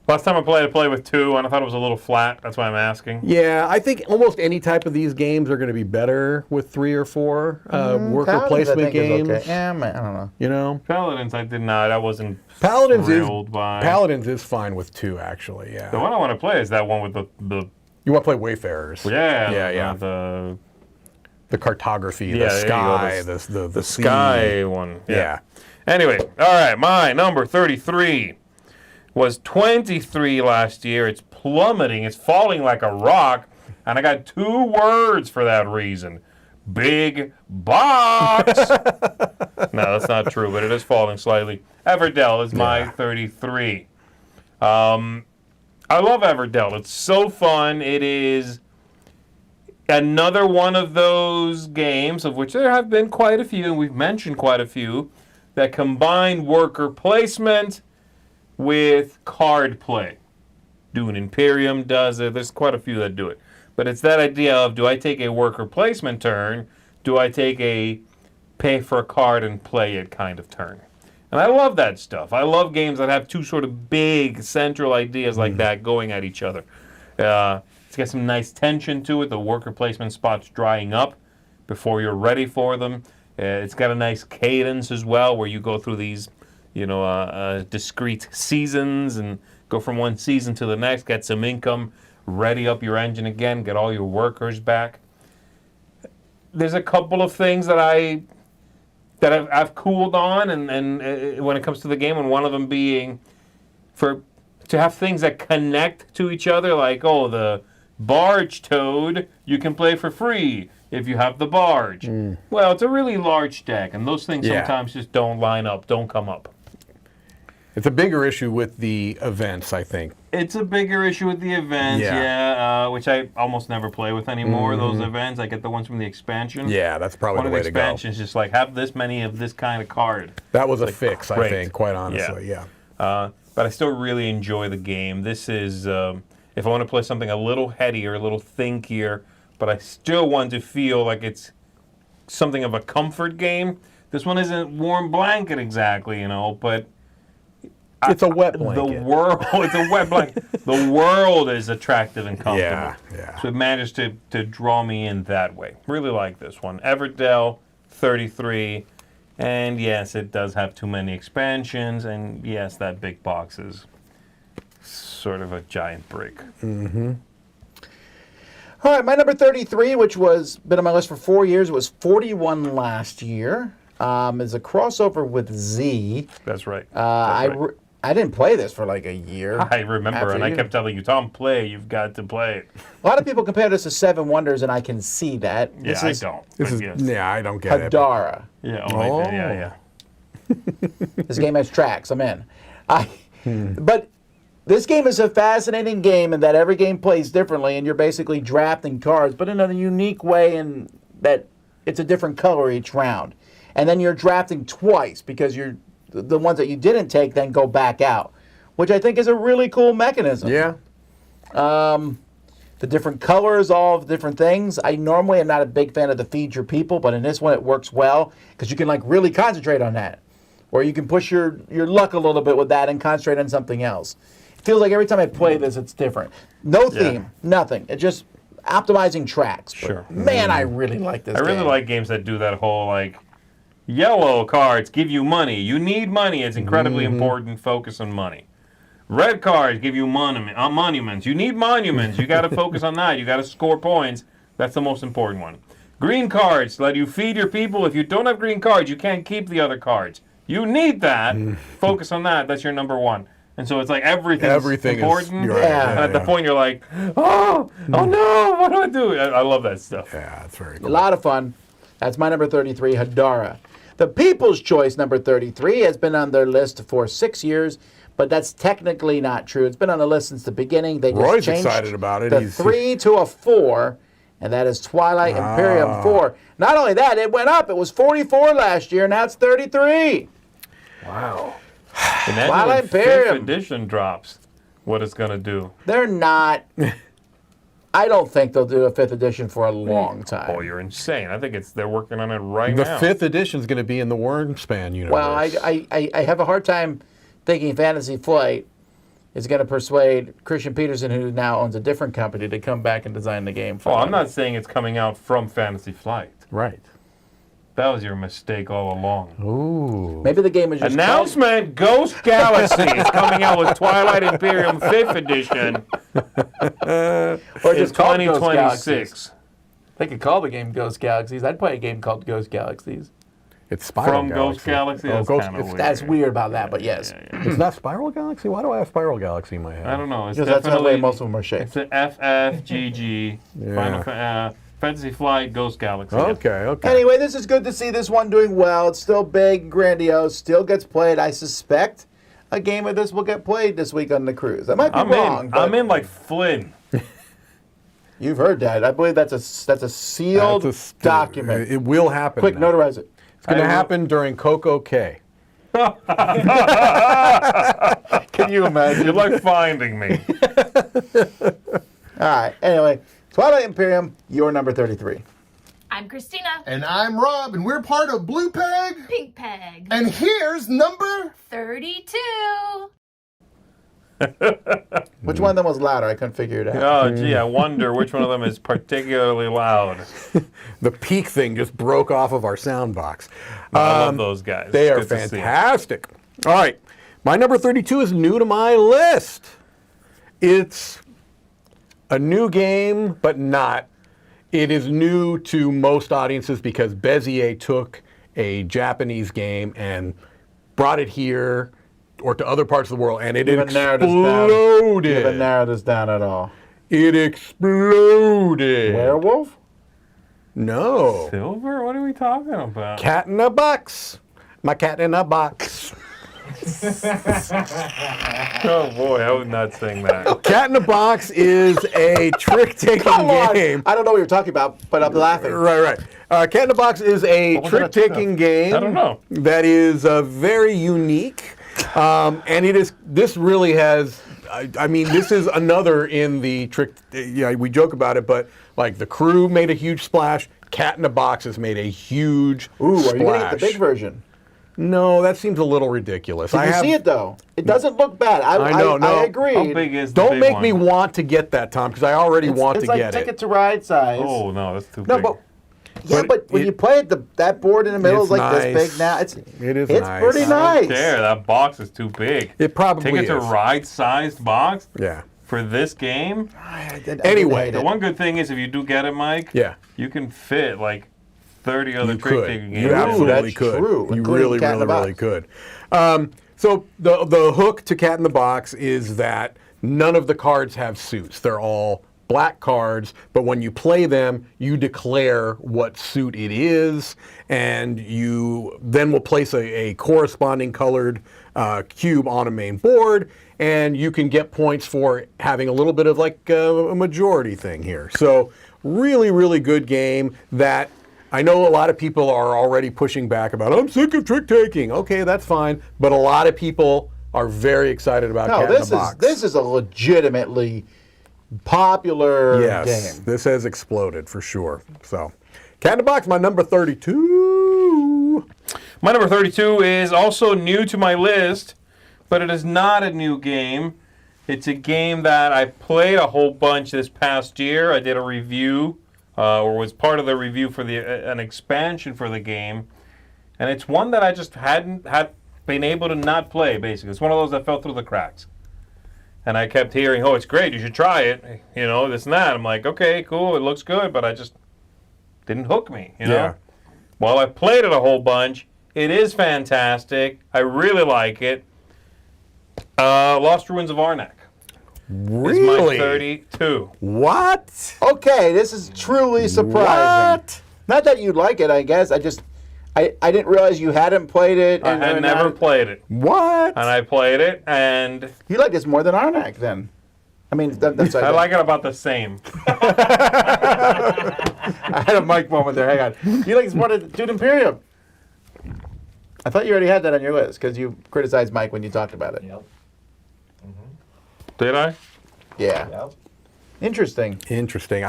Last time I played with 2, and I thought it was a little flat. That's why I'm asking. Yeah, I think almost any type of these games are going to be better with 3 or 4 worker Paladins, placement I think, is games. okay. Yeah, I don't know. You know, Paladins, I did not. I wasn't Paladins thrilled by. Paladins is fine with 2, actually. Yeah. The one I want to play is that one with the You want to play Wayfarers? yeah. The cartography, Yeah, the there you sky, go, the sea. sky one. Yeah. Anyway, all right, my number 33 was 23 last year. It's plummeting. It's falling like a rock. And I got 2 words for that reason. Big box. No, that's not true, but it is falling slightly. Everdell is my 33. I love Everdell. It's so fun. It is another one of those games, of which there have been quite a few, and we've mentioned quite a few, that combine worker placement with card play. Dune Imperium does it. There's quite a few that do it. But it's that idea of, do I take a worker placement turn? Do I take a pay for a card and play it kind of turn? And I love that stuff. I love games that have two sort of big central ideas like that going at each other. It's got some nice tension to it. The worker placement spots drying up before you're ready for them. It's got a nice cadence as well, where you go through these, discrete seasons and go from one season to the next, get some income, ready up your engine again, get all your workers back. There's a couple of things that I've cooled on, and when it comes to the game, and one of them being to have things that connect to each other, like, the barge toad you can play for free if you have the barge. Well, it's a really large deck, and those things sometimes just don't line up, don't come up. It's a bigger issue with the events, I think. It's a bigger issue with the events, which I almost never play with anymore, those events. I get the ones from the expansion. Yeah, that's probably the way to go. One of the expansions just like, have this many of this kind of card. That was a fix, I think, quite honestly, But I still really enjoy the game. This is, if I want to play something a little headier, a little thinkier, but I still want to feel like it's something of a comfort game. This one isn't warm blanket exactly, but it's a wet blanket. It's a wet blanket. The world is attractive and comfortable. Yeah. So it managed to draw me in that way. Really like this one. Everdell, 33. And yes, it does have too many expansions. And yes, that big box is sort of a giant brick. All right, my number 33, which was been on my list for 4 years, was 41 last year. Is a crossover with Z. That's right. I didn't play this for like a year. I remember, and I kept telling you, Tom, play. You've got to play it. A lot of people compare this to Seven Wonders, and I can see that. I don't. I don't get it. Hadara. Yeah. This game has tracks. I'm in. But this game is a fascinating game in that every game plays differently, and you're basically drafting cards, but in a unique way in that it's a different color each round. And then you're drafting twice because the ones that you didn't take then go back out, which I think is a really cool mechanism. Yeah. The different colors, all of the different things. I normally am not a big fan of the feed your people, but in this one it works well because you can like really concentrate on that. Or you can push your luck a little bit with that and concentrate on something else. It feels like every time I play this, it's different. No theme, nothing. It's just optimizing tracks. Sure. But, man, I really like this game. I really like games that do that whole, like, yellow cards give you money. You need money. It's incredibly important. Focus on money. Red cards give you monuments. You need monuments. You got to focus on that. You got to score points. That's the most important one. Green cards let you feed your people. If you don't have green cards, you can't keep the other cards. You need that. Focus on that. That's your number one. And so it's like everything important. And at the point you're like, oh no, what do I do? I love that stuff. Yeah, it's very cool. A lot of fun. That's my number 33, Hadara. The People's Choice number 33 has been on their list for 6 years, but that's technically not true. It's been on the list since the beginning. They just Roy's changed excited about it. the 3 to a 4, and that is Twilight Imperium 4. Not only that, it went up. It was 44 last year, now it's 33. Wow. And then Twilight when Imperium. 5th edition drops, what it's going to do. They're not... I don't think they'll do a 5th edition for a long time. Oh, you're insane. I think they're working on it right The now. 5th edition is going to be in the Wormspan universe. Well, I have a hard time thinking Fantasy Flight is going to persuade Christian Peterson, who now owns a different company, to come back and design the game for them. I'm not saying it's coming out from Fantasy Flight. Right. That was your mistake all along. Ooh. Maybe the game is just Announcement, Ghost Galaxy is coming out with Twilight Imperium 5th edition or in just called Ghost 2026. Galaxies. They could call the game Ghost Galaxies. I'd play a game called Ghost Galaxies. It's Spiral From Galaxy. Ghost Galaxy? Oh, That's Ghost, kind of weird. That's weird about that, but yes. It's not Spiral Galaxy? Why do I have Spiral Galaxy in my head? I don't know. It's Because that's the way definitely most of them are shaped. It's an FFGG, Fantasy Flight, Ghost Galaxy. Okay. Anyway, this is good to see this one doing well. It's still big, grandiose, still gets played. I suspect a game of this will get played this week on the cruise. I might be wrong. But I'm in like Flynn. You've heard that. I believe that's a sealed document. It will happen. Quick, now. notarize it. It's going to happen during Coco K. Can you imagine? You're like finding me. All right. Anyway, Twilight Imperium, your number 33. I'm Christina. And I'm Rob, and we're part of Blue Peg. Pink Peg. And here's number 32. Which one of them was louder? I couldn't figure it out. Oh, gee, I wonder which one of them is particularly loud. The peak thing just broke off of our sound box. I love those guys. They are Good to see. fantastic. All right. My number 32 is new to my list. It's a new game, but not. It is new to most audiences because Bezier took a Japanese game and brought it here or to other parts of the world, and it exploded. You haven't narrowed this down at all. It exploded. Werewolf? No. Silver? What are we talking about? Cat in a box. My cat in a box. Oh boy, I would not sing that. Cat in a Box is a trick-taking game. I don't know what you're talking about, but I'm laughing. Right. Cat in a Box is a trick-taking game. I don't know. That is very unique, and it is. This really has. I mean, this is another in the trick. Yeah, we joke about it, but like The Crew made a huge splash. Cat in a Box has made a huge splash. Are you going to get the big version? No, that seems a little ridiculous. Did you see it though? It doesn't look bad. I know. I agree. How big is the Don't big make one? me want to get that, Tom, because I already want to get It's like Ticket to Ride size. Oh no, that's too No, big. but when you play it, that board in the middle is like nice. this big now. It's nice. pretty nice. I don't care. That box is too big. It probably Ticket to is. Ride sized box. Yeah. For this game. Anyway, the one good thing is if you do get it, Mike. Yeah. You can fit like 30 other You trick-taking could. games. You absolutely that's could. true, You including really, Cat in really, the really Box. could. So the hook to Cat in the Box is that none of the cards have suits. They're all black cards, but when you play them, you declare what suit it is, and you then will place a corresponding colored cube on a main board, and you can get points for having a little bit of like a majority thing here. So really, really good game that I know a lot of people are already pushing back about, I'm sick of trick-taking. Okay, that's fine, but a lot of people are very excited about Cat in the Box. This is a legitimately popular Yes, game. this has exploded for sure. So, Cat in the Box, my number 32. My number 32 is also new to my list, but it is not a new game. It's a game that I played a whole bunch this past year. I did a review, or was part of the review for an expansion for the game, and it's one that I just hadn't been able to not play, basically. It's one of those that fell through the cracks. And I kept hearing, oh, it's great, you should try it, you know, this and that. I'm like, okay, cool, it looks good, but I just didn't hook me, you know? Yeah. Well, I played it a whole bunch. It is fantastic. I really like it. Lost Ruins of Arnak. Really? Is my 32. What? Okay, this is truly surprising. What? Not that you like it, I guess. I didn't realize you hadn't played it. I had never played it. What? And I played it, and You like this more than Arnak, then? I mean, that's I like it about the same. I had a mic moment there. Hang on. You like this more than Dude Imperium? I thought you already had that on your list because you criticized Mike when you talked about it. Yep. Did I? Yeah. Yep. Interesting. Interesting.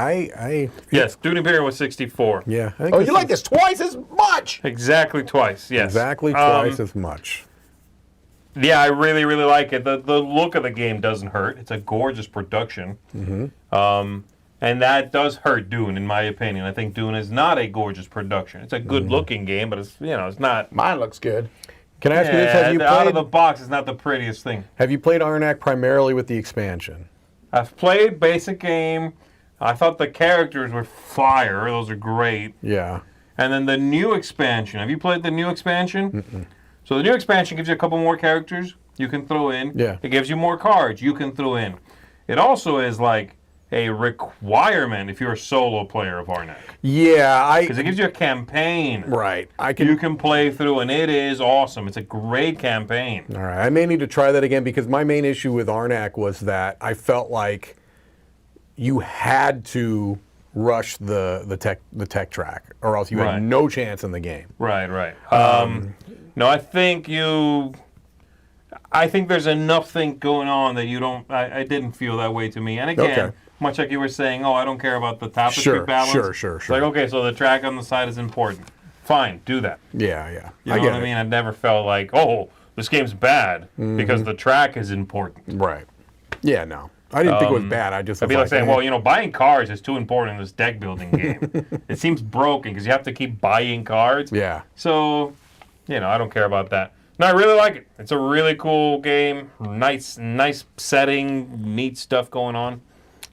Yes, Dude Imperium was 64. Yeah. I think Oh, this you like is this twice as much? Exactly twice, yes. exactly twice as much. Yeah, I really, really like it. The look of the game doesn't hurt. It's a gorgeous production. Mm-hmm. And that does hurt Dune, in my opinion. I think Dune is not a gorgeous production. It's a good-looking game, but it's it's not. Mine looks good. Can I ask you this? Have you out of played? the box, it's not the prettiest thing. Have you played Arnak primarily with the expansion? I've played basic game. I thought the characters were fire. Those are great. Yeah. And then the new expansion. Have you played the new expansion? Mm-mm. So the new expansion gives you a couple more characters you can throw in. Yeah. It gives you more cards you can throw in. It also is like a requirement if you're a solo player of Arnak. Yeah, Because it gives you a campaign. Right. You can play through, and it is awesome. It's a great campaign. All right. I may need to try that again because my main issue with Arnak was that I felt like you had to rush the tech track, or else you Right. had no chance in the game. Right. No, I think there's enough thing going on that you don't. I didn't feel that way to me. And again, Okay. much like you were saying, oh, I don't care about the tapestry Sure, balance. sure. It's like, okay, so the track on the side is important. Fine, do that. Yeah. You know I what get I it. mean? I've never felt like, oh, this game's bad because the track is important. Right. Yeah, no. I didn't think it was bad. I just I'd was be like saying, eh. well, you know, buying cards is too important in this deck building game. It seems broken because you have to keep buying cards. Yeah. So, you know, I don't care about that. No, I really like it. It's a really cool game. Nice setting, neat stuff going on.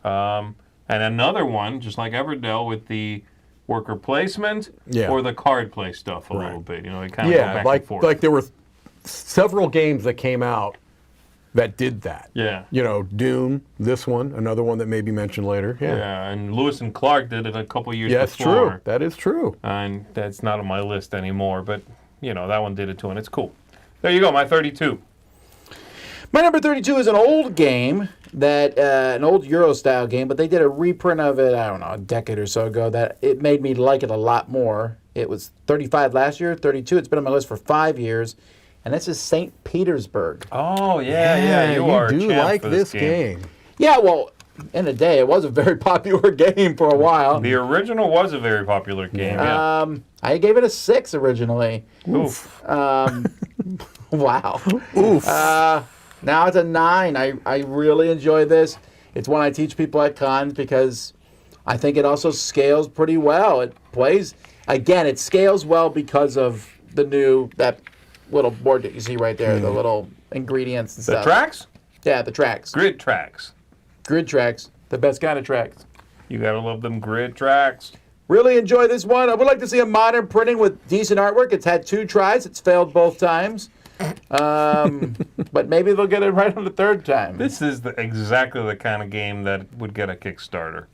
And another one, just like Everdell, with the worker placement or the card play stuff a little bit. You know, they kind of go back and forth. Like there were several games that came out that did that. Yeah. You know, Doom, this one, another one that may be mentioned later. Yeah. And Lewis and Clark did it a couple years That's before. true. That is true. And that's not on my list anymore, but, you know, that one did it too, and it's cool. There you go, my 32. My number 32 is an old game, that an old Euro-style game, but they did a reprint of it, I don't know, a decade or so ago, that it made me like it a lot more. It was 35 last year, 32. It's been on my list for 5 years, and this is St. Petersburg. Oh, yeah, you are a do champ like for this game. Yeah, well, in the day, it was a very popular game for a while. The original was a very popular game, yeah. I gave it a 6 originally. Oof. Wow. Oof. Now it's a 9. I really enjoy this. It's one I teach people at cons because I think it also scales pretty well. It plays, again, it scales well because of that little board that you see right there, the little ingredients and stuff. The tracks? Yeah, the tracks. Grid tracks. Grid tracks. The best kind of tracks. You gotta love them grid tracks. Really enjoy this one. I would like to see a modern printing with decent artwork. It's had 2 tries. It's failed both times. But maybe they'll get it right on the 3rd time. This is exactly the kind of game that would get a Kickstarter.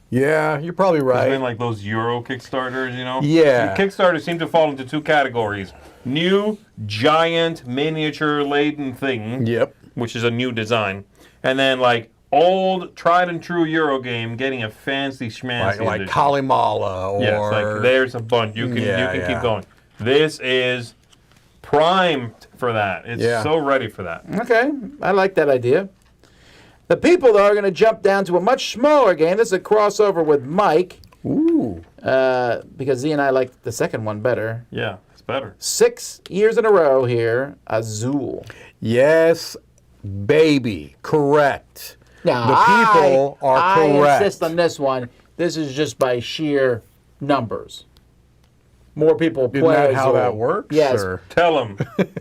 Yeah, you're probably right. It's been like those Euro Kickstarters, you know? Yeah. Kickstarters seem to fall into 2 categories. New, giant, miniature-laden thing. Yep. Which is a new design. And then, like, old, tried-and-true Euro game getting a fancy schmancy Like edition. Kalimala or... Yes, like, there's a bunch. You can keep going. This is primed for that. It's so ready for that. Okay, I like that idea. The people, though, are going to jump down to a much smaller game. This is a crossover with Mike. Ooh. Because Z and I like the second one better. Yeah, it's better. 6 years in a row here, Azul. Yes, baby. Correct. Now, the people are correct. I insist on this one. This is just by sheer numbers. More people play Isn't that Azul. how that works? Yes. Or? Tell them.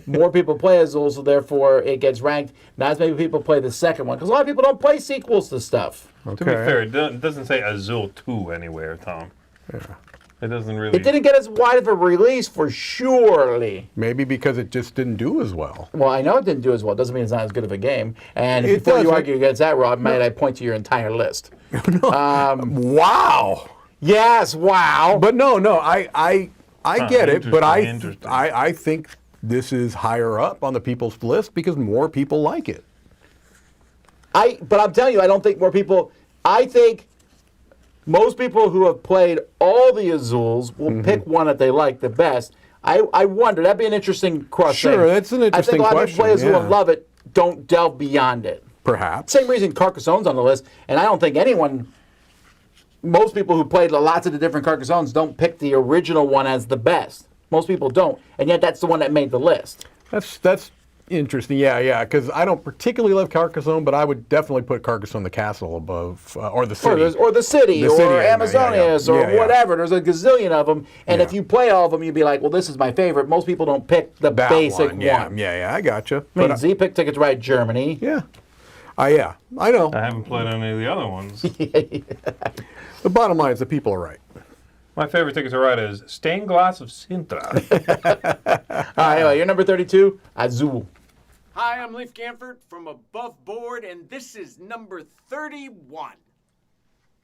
More people play Azul, so therefore it gets ranked. Not as many people play the second one, because a lot of people don't play sequels to stuff. Okay. To be fair, it doesn't say Azul 2 anywhere, Tom. Yeah. It doesn't really... It didn't get as wide of a release for surely. Maybe because it just didn't do as well. Well, I know it didn't do as well. Doesn't mean it's not as good of a game. And It before you doesn't. argue against that, Rob, might I point to your entire list? Wow. Yes, wow. But no, I get it, but Interesting. I think this is higher up on the people's list because more people like it. But I'm telling you, I don't think more people. I think most people who have played all the Azuls will pick one that they like the best. I wonder. That'd be an interesting cross. Sure, that's an interesting I think a lot question. of people play Azul and yeah. love it. Don't delve beyond it. Perhaps. Same reason Carcassone's on the list, and I don't think anyone. Most people who played lots of the different Carcassones don't pick the original one as the best. Most people don't, and yet that's the one that made the list. That's interesting. Yeah, because I don't particularly love Carcassonne, but I would definitely put Carcassonne the Castle above, or the city. Or the city, or Amazonias, or Yeah. whatever. There's a gazillion of them, and if you play all of them, you'd be like, well, this is my favorite. Most people don't pick the That basic one. one. Yeah, I gotcha. I mean, Z picked Ticket to Ride Germany. Yeah, I know. I haven't played any of the other ones. The bottom line is the people are right. My favorite Ticket to Ride is Stained Glass of Sintra. All right, anyway, you're number 32, Azul. Hi, I'm Leif Gamford from Above Board, and this is number 31.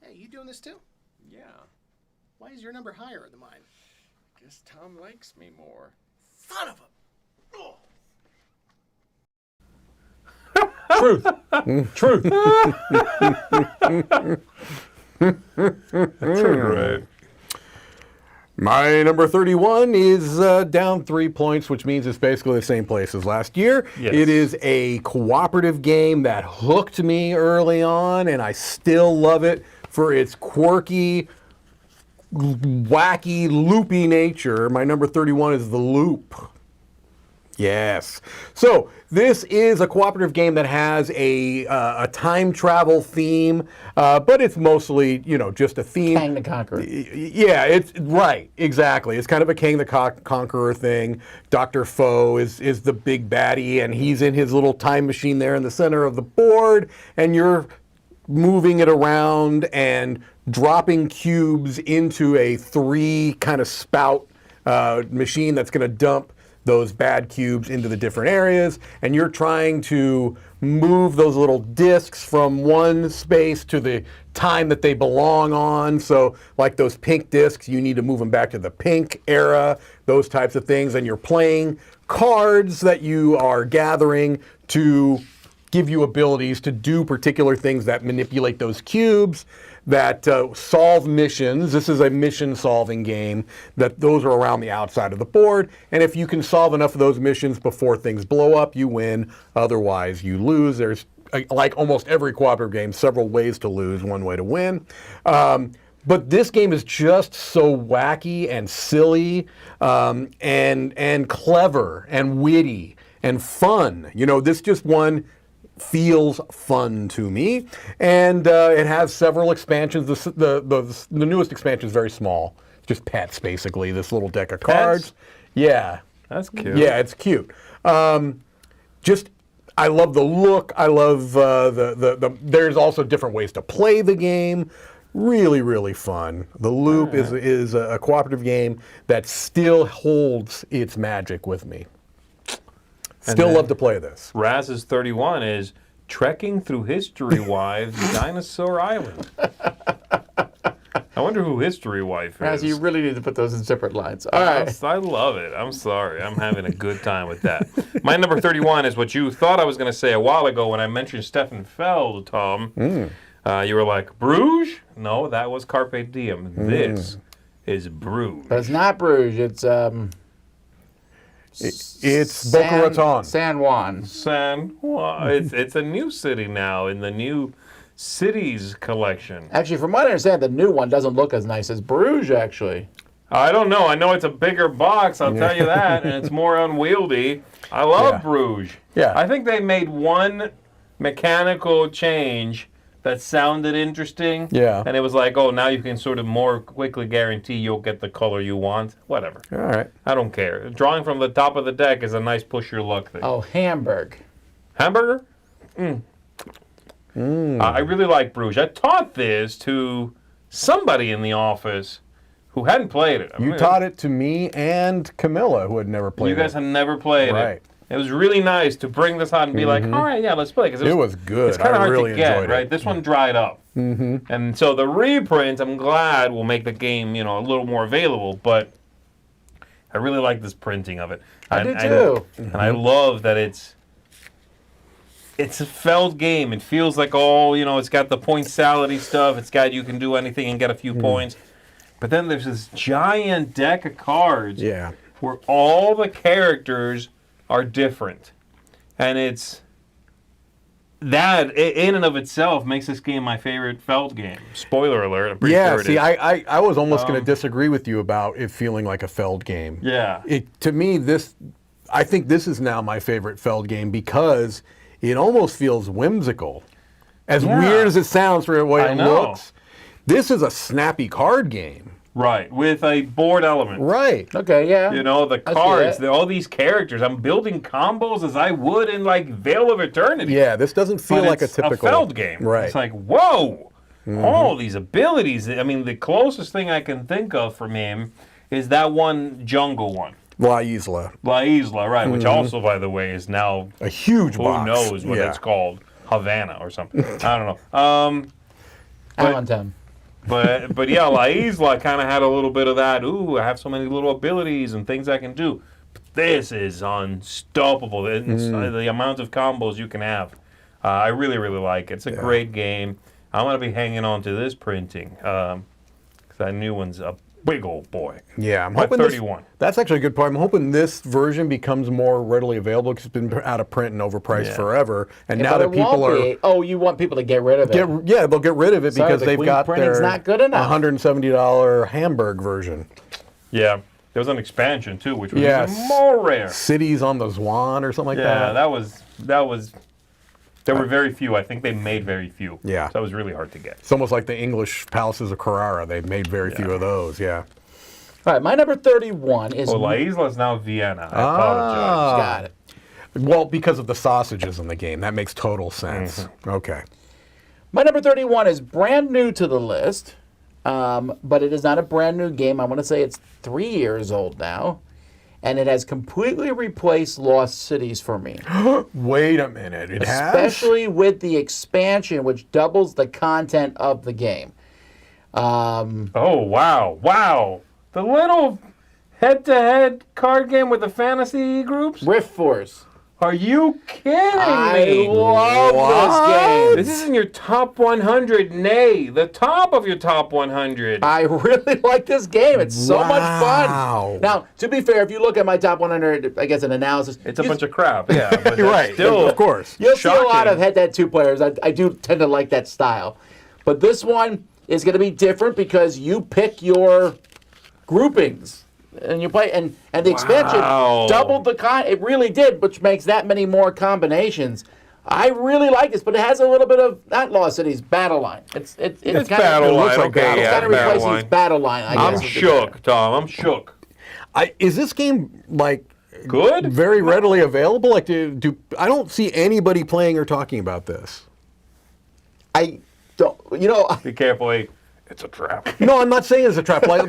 Hey, you doing this too? Yeah, Why is your number higher than mine? guess Tom likes me more. Son of a... Oh. Truth. Truth. Right. My number 31 is down 3 points, which means it's basically the same place as last year. Yes. It is a cooperative game that hooked me early on, and I still love it for its quirky, wacky, loopy nature. My number 31 is The Loop. Yes. So this is a cooperative game that has a time travel theme, but it's mostly, just a theme. Kang the Conqueror. Yeah, it's right, exactly. It's kind of a Kang the Conqueror thing. Dr. Foe is the big baddie, and he's in his little time machine there in the center of the board, and you're moving it around and dropping cubes into a 3 kind of spout machine that's going to dump those bad cubes into the different areas, and you're trying to move those little discs from one space to the time that they belong on. So like those pink discs, you need to move them back to the pink era, those types of things. And you're playing cards that you are gathering to give you abilities to do particular things that manipulate those cubes, that solve missions. This is a mission-solving game, that those are around the outside of the board, and if you can solve enough of those missions before things blow up, you win. Otherwise, you lose. There's, like almost every cooperative game, several ways to lose, one way to win. But this game is just so wacky and silly, and clever and witty and fun. This just one feels fun to me, and it has several expansions. The newest expansion is very small, just pets basically. This little deck of cards. Yeah, that's cute. Yeah, it's cute. I love the look. I love There's also different ways to play the game. Really, really fun. The Loop is a cooperative game that still holds its magic with me. Still love to play this. Raz's 31 is Trekking Through History Wives, Dinosaur Island. I wonder who History Wife is. Raz, you really need to put those in separate lines. All right. I love it. I'm sorry. I'm having a good time with that. My number 31 is what you thought I was going to say a while ago when I mentioned Stefan Feld, Tom. You were like, Bruges? No, that was Carpe Diem. This is Bruges. But it's not Bruges. It's Boca Raton. San Juan. San Juan. It's a new city now in the new cities collection. Actually, from what I understand, the new one doesn't look as nice as Bruges, actually. I don't know. I know it's a bigger box, I'll tell you that, and it's more unwieldy. I love Bruges. Yeah. I think they made one mechanical change that sounded interesting. Yeah. And it was like, oh, now you can sort of more quickly guarantee you'll get the color you want. Whatever. All right. I don't care. Drawing from the top of the deck is a nice push your luck thing. Oh, Hamburg. Hamburger? I really like Bruges. I taught this to somebody in the office who hadn't played it. You taught it to me and Camilla, who had never played it. You guys had never played it. It was really nice to bring this out and be like, all right, yeah, let's play. Cause it was good. It's kind of hard really to get, enjoyed it. right? This one dried up. And so the reprint, I'm glad, will make the game, a little more available, but I really like this printing of it. I do too. And I love that it's a Feld game. It feels like it's got the pointality stuff. It's got you can do anything and get a few points. But then there's this giant deck of cards where all the characters are different. And it's that in and of itself makes this game my favorite Feld game. Spoiler alert, I'm pretty sure it is. I was almost going to disagree with you about it feeling like a Feld game. Yeah. To me, I think this is now my favorite Feld game because it almost feels whimsical. As weird as it sounds for the way it looks, this is a snappy card game. Right, with a board element. Right. Okay, yeah. The cards, all these characters. I'm building combos as I would in, Veil of Eternity. Yeah, this doesn't feel like a typical Feld game. Right. It's like, whoa, all these abilities. I mean, the closest thing I can think of from him is that one jungle one. La Isla. La Isla, right, which also, by the way, is now a huge box. Who knows what it's called? Havana or something. I don't know. Allentown. But yeah, La Isla kind of had a little bit of that. Ooh, I have so many little abilities and things I can do. But this is unstoppable. The amount of combos you can have. I really, really like it. It's a great game. I'm going to be hanging on to this printing because that new one's big old boy. Yeah, I'm By hoping 31. That's actually a good point. I'm hoping this version becomes more readily available because it's been out of print and overpriced forever. And now that people are, oh, you want people to get rid of it? yeah, they'll get rid of it Sorry, because the they've Queen got printing's their not good enough. $170 Hamburg version. Yeah, there was an expansion too, which was Yes. even more rare. Cities on the Zwan or something like Yeah, that. that was. There were very few. I think they made very few. Yeah. So that was really hard to get. It's almost like the English Palaces of Carrara. They made very few of those. Yeah. All right, my number 31 is. Oh, La Isla is now Vienna. I apologize. Got it. Well, because of the sausages in the game. That makes total sense. Okay. My number 31 is brand new to the list, but it is not a brand new game. I want to say it's 3 years old now, and it has completely replaced Lost Cities for me. Wait a minute. It has? Especially with the expansion, which doubles the content of the game. Oh, wow. The little head-to-head card game with the fantasy groups? Rift Force. Are you kidding I me? love this game. This is in your top 100, nay, the top of your top 100. I really like this game. It's so much fun. Now, to be fair, if you look at my top 100, I guess an analysis, It's a bunch of crap, yeah. But You're that's right, still of course. You'll see a lot shocking. of head-to-head two players. I do tend to like that style. But this one is going to be different because you pick your groupings. And you play, and the expansion doubled the it really did, which makes that many more combinations. I really like this, but it has a little bit of not Lost Cities, Battle Line. It's Battle Line, okay, yeah, It's kind of Battle replacing Line. its Battle Line. I I'm guess, is the shook, Tom. I'm shook. Is this game like good? Very readily available? Like, do I don't see anybody playing or talking about this. I don't. You know. Be careful. It's a trap. No, I'm not saying it's a trap. Like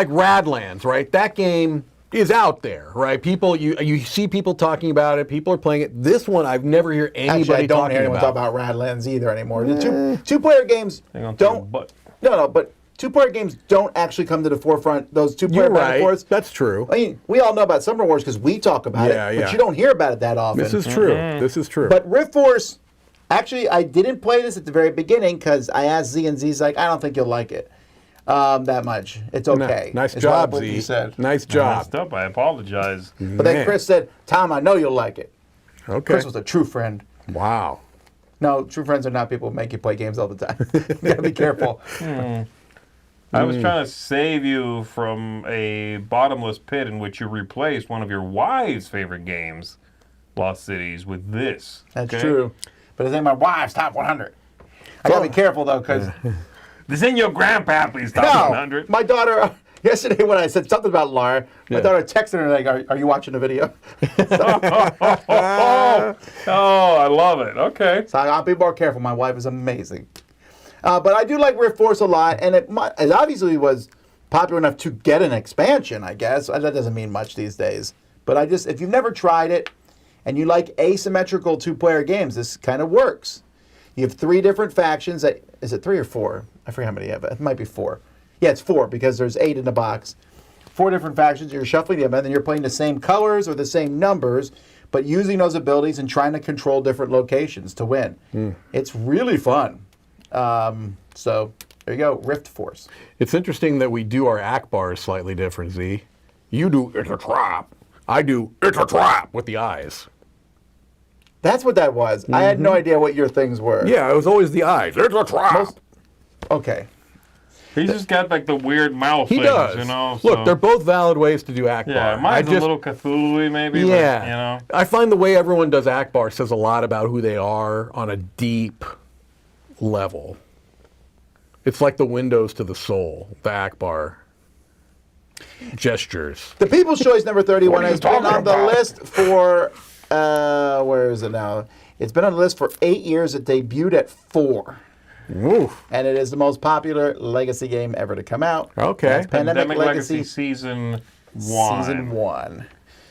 Radlands, right? That game is out there, right? People, you see people talking about it. People are playing it. This one, I've never heard anybody Actually, I don't talking hear anyone about. talk about Radlands either anymore. The two-player games don't. But two-player games don't actually come to the forefront. Those two-player You're right. metaphors. That's true. I mean, we all know about Summer Wars because we talk about it, but you don't hear about it that often. This is true. This is true. But Rift Force, actually, I didn't play this at the very beginning because I asked Z, and Z's like, I don't think you'll like it that much. It's okay. Nice is job, what he Z. said. Nice I job. messed up. I apologize. But then Chris said, Tom, I know you'll like it. Okay. Chris was a true friend. Wow. No, true friends are not people who make you play games all the time. You gotta be careful. I was trying to save you from a bottomless pit in which you replaced one of your wife's favorite games, Lost Cities, with this. That's true. But it's in my wife's top 100. I gotta be careful though, because This in your grandpappy's top 100. my daughter. Yesterday when I said something about Laura, my daughter texted her like, "Are you watching the video?" Oh, I love it. Okay. So I'll be more careful. My wife is amazing. But I do like Rift Force a lot, and it obviously was popular enough to get an expansion, I guess. That doesn't mean much these days. But if you've never tried it, and you like asymmetrical two-player games, this kind of works. You have 3 different factions. Is it 3 or 4? I forget how many you have. It might be 4. Yeah, it's 4 because there's 8 in the box. 4 different factions. You're shuffling them, and then you're playing the same colors or the same numbers, but using those abilities and trying to control different locations to win. It's really fun. So there you go, Rift Force. It's interesting that we do our Akbars slightly different, Z. You do, it's a trap. I do, it's a trap with the eyes. That's what that was. I had no idea what your things were. Yeah, it was always the eyes. It's a trap. Okay. He's just got like the weird mouth He things, does. you know. Look, so- they're both valid ways to do Akbar. Yeah, mine's a little Cthulhu-y maybe. Yeah. But, you know. I find the way everyone does Akbar says a lot about who they are on a deep level. It's like the windows to the soul, the Akbar gestures. The People's Choice number 31 What are you has been talking on the about? list for, where is it now? It's been on the list for 8 years. It debuted at 4. Oof. And it is the most popular legacy game ever to come out. Okay. That's Pandemic Legacy Season 1. Season 1.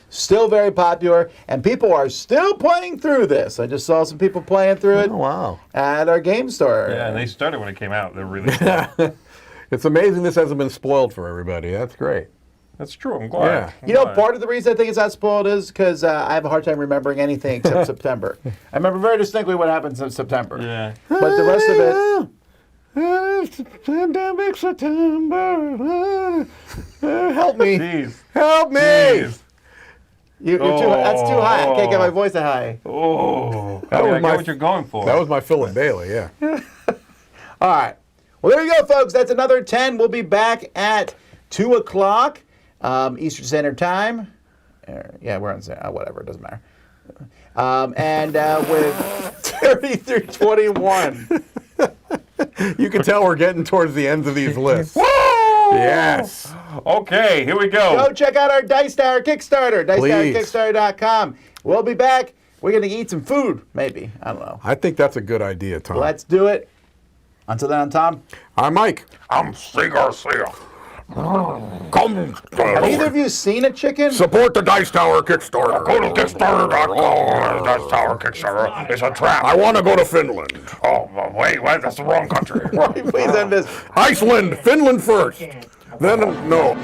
Still very popular, and people are still playing through this. I just saw some people playing through it at our game store. Yeah, and they started when it came out. They're really cool. It's amazing this hasn't been spoiled for everybody. That's great. That's true. I'm glad. Yeah. You know, part of the reason I think it's not spoiled is because I have a hard time remembering anything except September. I remember very distinctly what happened in September. Yeah. But the rest of it, Pandemic September. Help me. Jeez. Help me. Jeez. That's too high. I can't get my voice that high. Oh, That was I get what you're going for. That was my Philip Bailey, yeah. All right. Well, there you go, folks. That's another 10. We'll be back at 2 o'clock Eastern Standard Time. Yeah, we're on whatever. It doesn't matter. And with 30 through 21. You can tell we're getting towards the ends of these lists. Woo! Yes. Okay, here we go. Go check out our Dice Tower Kickstarter, Please. DicetowerKickstarter.com. We'll be back. We're going to eat some food, maybe. I don't know. I think that's a good idea, Tom. Let's do it. Until then, I'm Tom. I'm Mike. I'm C. Garcia. Come. Have either of you seen a chicken? Support the Dice Tower Kickstarter. Go to Kickstarter.com. Dice Tower Kickstarter is a trap. I want to go to Finland. Oh, wait, that's the wrong country. Please end this. Iceland, Finland first. Then, no.